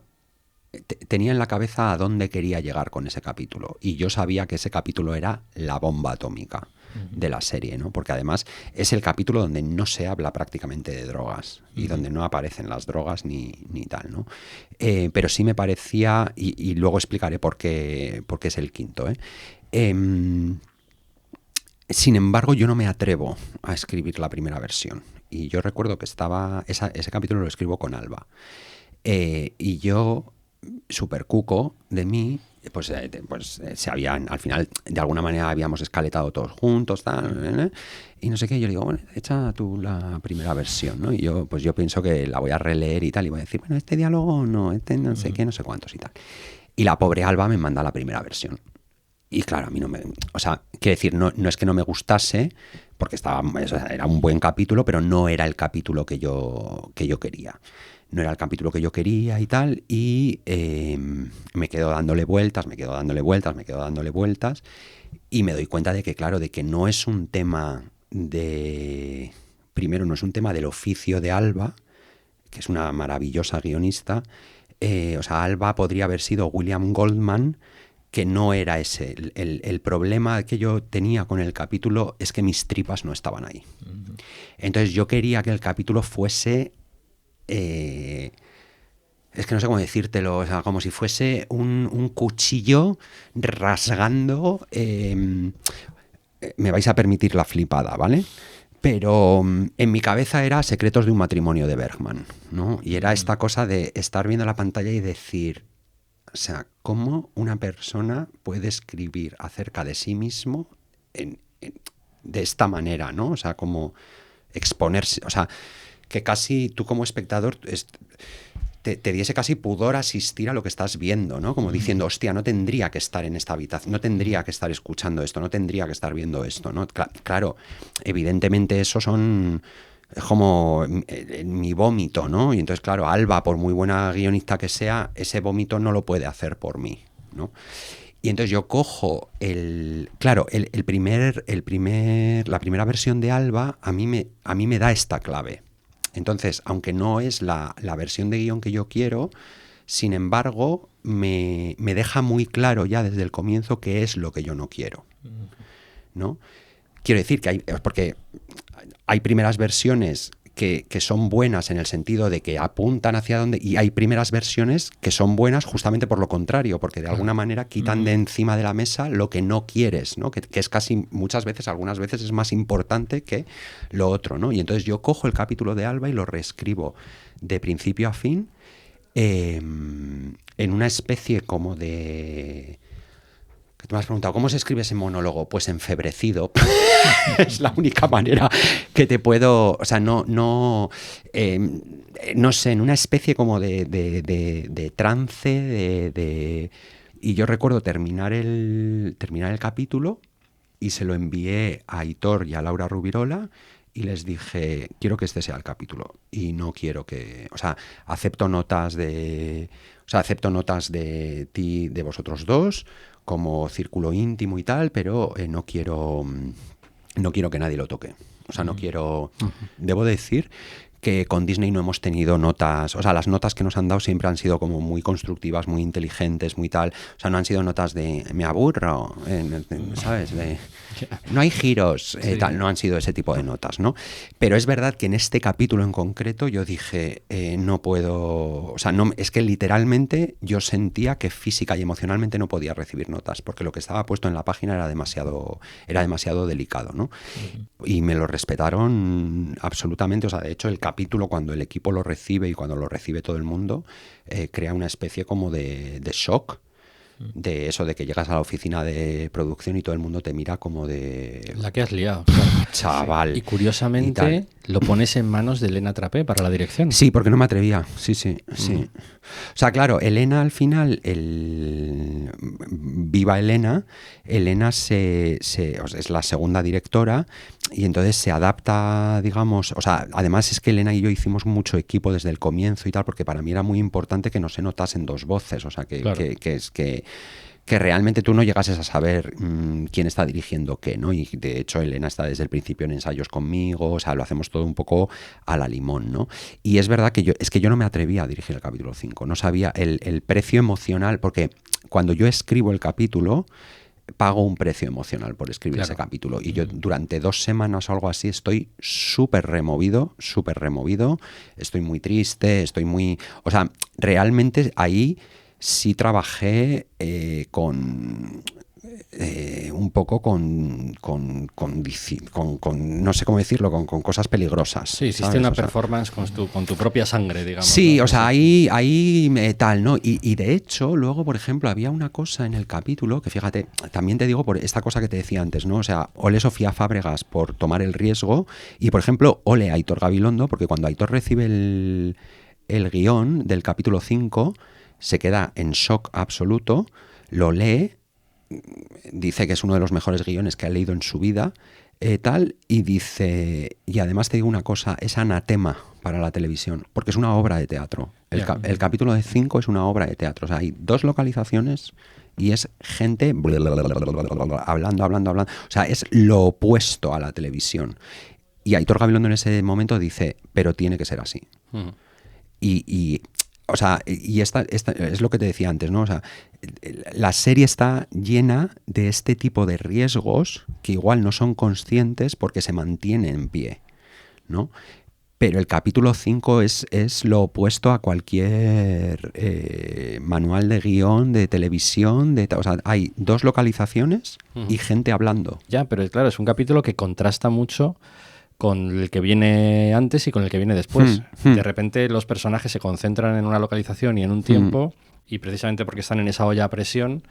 tenía en la cabeza a dónde quería llegar con ese capítulo, y yo sabía que ese capítulo era la bomba atómica de la serie, ¿no? Porque además es el capítulo donde no se habla prácticamente de drogas y donde no aparecen las drogas ni tal, ¿no? Pero sí me parecía, y luego explicaré por qué es el quinto, sin embargo, yo no me atrevo a escribir la primera versión, y yo recuerdo que ese capítulo lo escribo con Alba, y yo, súper cuco de mí, pues se habían, al final, de alguna manera habíamos escaletado todos juntos, tal, y no sé qué. Yo le digo, bueno, echa tú la primera versión, ¿no? Y yo pienso que la voy a releer y tal, y voy a decir, bueno, este diálogo no, este no sé qué, no sé cuántos y tal. Y la pobre Alba me manda la primera versión. Y claro, a mí no me... O sea, quiero decir, no es que no me gustase, porque era un buen capítulo, pero no era el capítulo que yo quería. No era el capítulo que yo quería y tal, y me quedo dándole vueltas, y me doy cuenta de que, claro, de que no es un tema primero, no es un tema del oficio de Alba, que es una maravillosa guionista. O sea, Alba podría haber sido William Goldman, que no era ese. El problema que yo tenía con el capítulo es que mis tripas no estaban ahí. Entonces yo quería que el capítulo fuese... es que no sé cómo decírtelo, o sea, como si fuese un cuchillo rasgando me vais a permitir la flipada, ¿vale? Pero en mi cabeza era Secretos de un matrimonio de Bergman, ¿no? Y era esta cosa de estar viendo la pantalla y decir, o sea, ¿cómo una persona puede escribir acerca de sí mismo de esta manera, ¿no? O sea, como exponerse, o sea, que casi tú como espectador te diese casi pudor asistir a lo que estás viendo, ¿no? Como diciendo, hostia, no tendría que estar en esta habitación, no tendría que estar escuchando esto, no tendría que estar viendo esto, ¿no? Claro, evidentemente eso son como mi vómito, ¿no? Y entonces, claro, Alba, por muy buena guionista que sea, ese vómito no lo puede hacer por mí, ¿no? Y entonces yo cojo la primera versión de Alba a mí me da esta clave. Entonces, aunque no es la versión de guión que yo quiero, sin embargo, me deja muy claro ya desde el comienzo qué es lo que yo no quiero, ¿no? Quiero decir que porque hay primeras versiones que son buenas en el sentido de que apuntan hacia donde, y hay primeras versiones que son buenas justamente por lo contrario, porque de alguna manera quitan de encima de la mesa lo que no quieres, ¿no? Que es casi algunas veces es más importante que lo otro, ¿no? Y entonces yo cojo el capítulo de Alba y lo reescribo de principio a fin en una especie como de... Te me has preguntado, ¿cómo se escribe ese monólogo? Pues enfebrecido. Es la única manera que te puedo... O sea, no sé, en una especie como de trance, Y yo recuerdo terminar el capítulo y se lo envié a Aitor y a Laura Rubirola y les dije, quiero que este sea el capítulo y no quiero que... O sea, acepto notas de ti, de vosotros dos, como círculo íntimo y tal, pero no quiero que nadie lo toque. O sea, no quiero... Debo decir que con Disney no hemos tenido notas, o sea, las notas que nos han dado siempre han sido como muy constructivas, muy inteligentes, muy tal, o sea, no han sido notas de me aburro, ¿sabes? No hay giros, tal, no han sido ese tipo de notas, ¿no? Pero es verdad que en este capítulo en concreto yo dije, no puedo, o sea, no, es que literalmente yo sentía que física y emocionalmente no podía recibir notas, porque lo que estaba puesto en la página era demasiado delicado, ¿no? Y me lo respetaron absolutamente, o sea, de hecho el capítulo, cuando el equipo lo recibe y cuando lo recibe todo el mundo, crea una especie como de shock, de eso de que llegas a la oficina de producción y todo el mundo te mira como de... La que has liado. Claro. Chaval. Y curiosamente lo pones en manos de Elena Trapé para la dirección. Sí, porque no me atrevía. Sí. O sea, claro, Elena al final, viva Elena es la segunda directora y entonces se adapta, digamos, o sea, además es que Elena y yo hicimos mucho equipo desde el comienzo y tal, porque para mí era muy importante que no se notasen dos voces, o sea, que realmente tú no llegases a saber quién está dirigiendo qué, ¿no? Y de hecho Elena está desde el principio en ensayos conmigo, o sea, lo hacemos todo un poco a la limón, ¿no? Y es verdad que yo no me atrevía a dirigir el capítulo 5, no sabía el precio emocional, porque cuando yo escribo el capítulo pago un precio emocional por escribir ese capítulo, y yo durante 2 semanas o algo así estoy súper removido, estoy muy triste, o sea, realmente ahí sí trabajé un poco con no sé cómo decirlo, con cosas peligrosas. Sí, hiciste una performance con tu propia sangre, digamos. Sí, ¿no? o sea, ahí tal, ¿no? Y de hecho, luego, por ejemplo, había una cosa en el capítulo que, fíjate, también te digo por esta cosa que te decía antes, ¿no? O sea, ole Sofía Fábregas por tomar el riesgo y, por ejemplo, ole Aitor Gabilondo, porque cuando Aitor recibe el guión del capítulo 5, se queda en shock absoluto, lo lee, dice que es uno de los mejores guiones que ha leído en su vida, tal, y dice, y además te digo una cosa, es anatema para la televisión, porque es una obra de teatro. El capítulo de 5 es una obra de teatro, o sea, hay 2 localizaciones y es gente hablando, o sea, es lo opuesto a la televisión. Y Aitor Gabilondo en ese momento dice, pero tiene que ser así. O sea, y esta es lo que te decía antes, ¿no? O sea, la serie está llena de este tipo de riesgos que igual no son conscientes porque se mantienen en pie, ¿no? Pero el capítulo 5 es lo opuesto a cualquier manual de guión, de televisión, o sea, hay 2 localizaciones y gente hablando. Ya, pero claro, es un capítulo que contrasta mucho con el que viene antes y con el que viene después. De repente los personajes se concentran en una localización y en un tiempo, y precisamente porque están en esa olla a presión,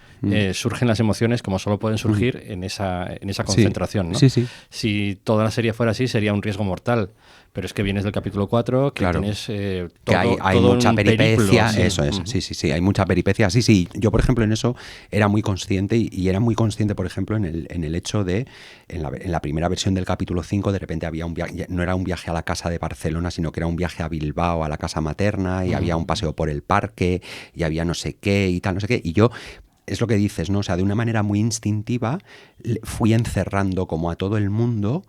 surgen las emociones como solo pueden surgir en esa concentración, ¿no? Sí, sí. Si toda la serie fuera así, sería un riesgo mortal. Pero es que vienes del capítulo 4, que tienes que hay mucha peripecia, periplo, eso es, sí, hay mucha peripecia, sí, yo por ejemplo en eso era muy consciente y era muy consciente, por ejemplo, en el hecho de, en la primera versión del capítulo 5, de repente había un viaje, no era un viaje a la casa de Barcelona, sino que era un viaje a Bilbao, a la casa materna, y había un paseo por el parque, y había no sé qué, y tal, no sé qué, y yo... Es lo que dices, ¿no? O sea, de una manera muy instintiva fui encerrando como a todo el mundo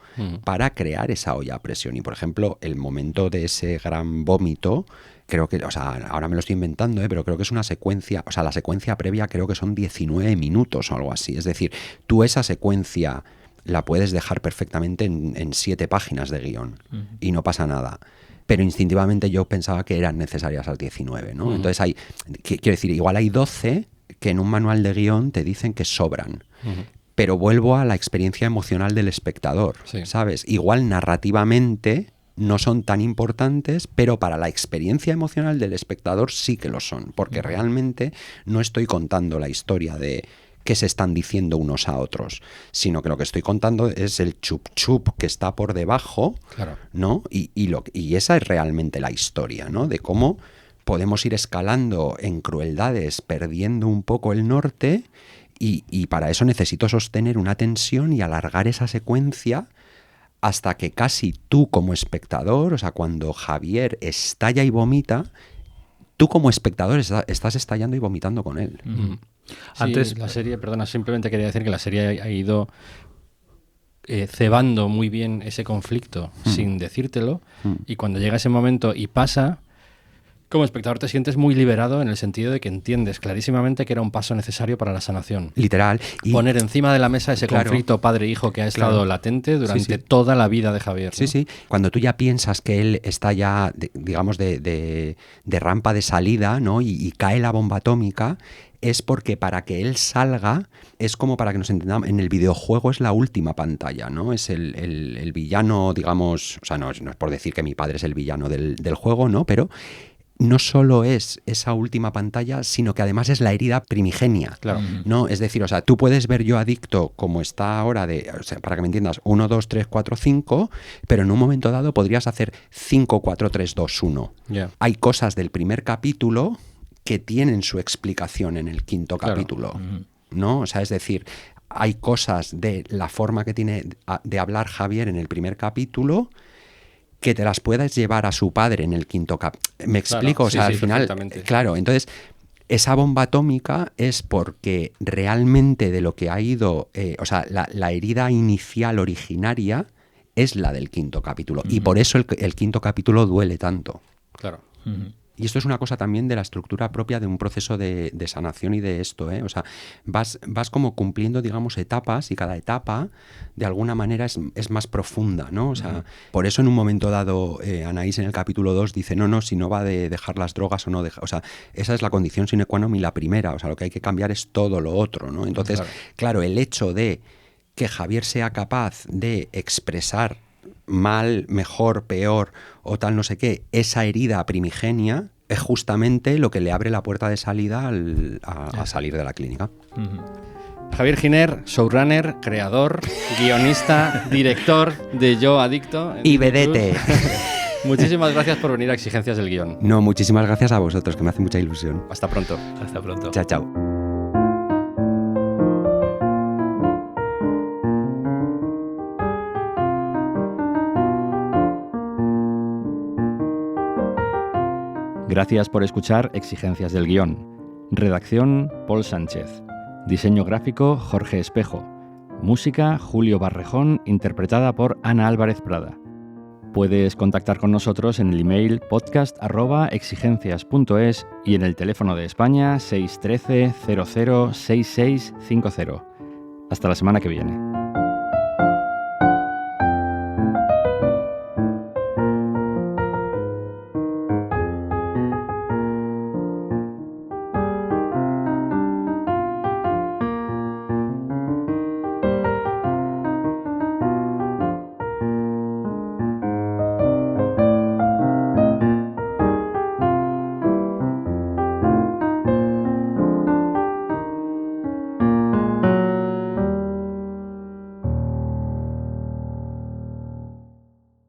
para crear esa olla a presión. Y, por ejemplo, el momento de ese gran vómito, creo que, o sea, ahora me lo estoy inventando, pero creo que es una secuencia, o sea, la secuencia previa creo que son 19 minutos o algo así. Es decir, tú esa secuencia la puedes dejar perfectamente en 7 páginas de guión y no pasa nada. Pero instintivamente yo pensaba que eran necesarias las 19, ¿no? Entonces quiero decir, igual hay 12... que en un manual de guión te dicen que sobran. Pero vuelvo a la experiencia emocional del espectador, ¿sabes? Igual narrativamente no son tan importantes, pero para la experiencia emocional del espectador sí que lo son, porque realmente no estoy contando la historia de qué se están diciendo unos a otros, sino que lo que estoy contando es el chup chup que está por debajo, ¿no? Y esa es realmente la historia, ¿no? De cómo podemos ir escalando en crueldades, perdiendo un poco el norte, y para eso necesito sostener una tensión y alargar esa secuencia hasta que casi tú como espectador, o sea, cuando Javier estalla y vomita, tú como espectador estás estallando y vomitando con él. Antes, la serie, perdona, simplemente quería decir que la serie ha ido cebando muy bien ese conflicto sin decírtelo, y cuando llega ese momento y pasa... Como espectador te sientes muy liberado en el sentido de que entiendes clarísimamente que era un paso necesario para la sanación. Literal. Y poner encima de la mesa ese conflicto padre-hijo que ha estado latente durante toda la vida de Javier, ¿no? Sí. Cuando tú ya piensas que él está ya, digamos, de rampa de salida, ¿no? Y cae la bomba atómica, es porque para que él salga, es como para que nos entendamos, en el videojuego es la última pantalla, ¿no? Es el villano, digamos, o sea, no es por decir que mi padre es el villano del juego, ¿no? Pero... no solo es esa última pantalla, sino que además es la herida primigenia, ¿no? Es decir, o sea, tú puedes ver Yo Adicto como está ahora, o sea, para que me entiendas, 1, 2, 3, 4, 5, pero en un momento dado podrías hacer 5, 4, 3, 2, 1. Hay cosas del primer capítulo que tienen su explicación en el quinto capítulo, ¿no? O sea, es decir, hay cosas de la forma que tiene de hablar Javier en el primer capítulo que te las puedas llevar a su padre en el quinto ¿Me explico? O sea, al final, claro, entonces esa bomba atómica es porque realmente de lo que ha ido, o sea, la herida inicial originaria es la del quinto capítulo, y por eso el quinto capítulo duele tanto. Claro. Y esto es una cosa también de la estructura propia de un proceso de sanación y de esto, ¿eh? O sea, vas como cumpliendo, digamos, etapas, y cada etapa, de alguna manera, es más profunda, ¿no? O sea, por eso en un momento dado, Anaís en el capítulo 2 dice, no, si no va de dejar las drogas o no dejar... O sea, esa es la condición sine qua non y la primera. O sea, lo que hay que cambiar es todo lo otro, ¿no? Entonces, claro, el hecho de que Javier sea capaz de expresar mal, mejor, peor o tal no sé qué, esa herida primigenia es justamente lo que le abre la puerta de salida a salir de la clínica. Javier Giner, showrunner, creador, guionista, director de Yo Adicto. Y vedete. Muchísimas gracias por venir a Exigencias del Guión. No, muchísimas gracias a vosotros, que me hace mucha ilusión. Hasta pronto. Hasta pronto. Chao, chao. Gracias por escuchar Exigencias del Guión. Redacción, Paul Sánchez. Diseño gráfico, Jorge Espejo. Música, Julio Barrejón, interpretada por Ana Álvarez Prada. Puedes contactar con nosotros en el email podcast@exigencias.es y en el teléfono de España 613 00 6650. Hasta la semana que viene.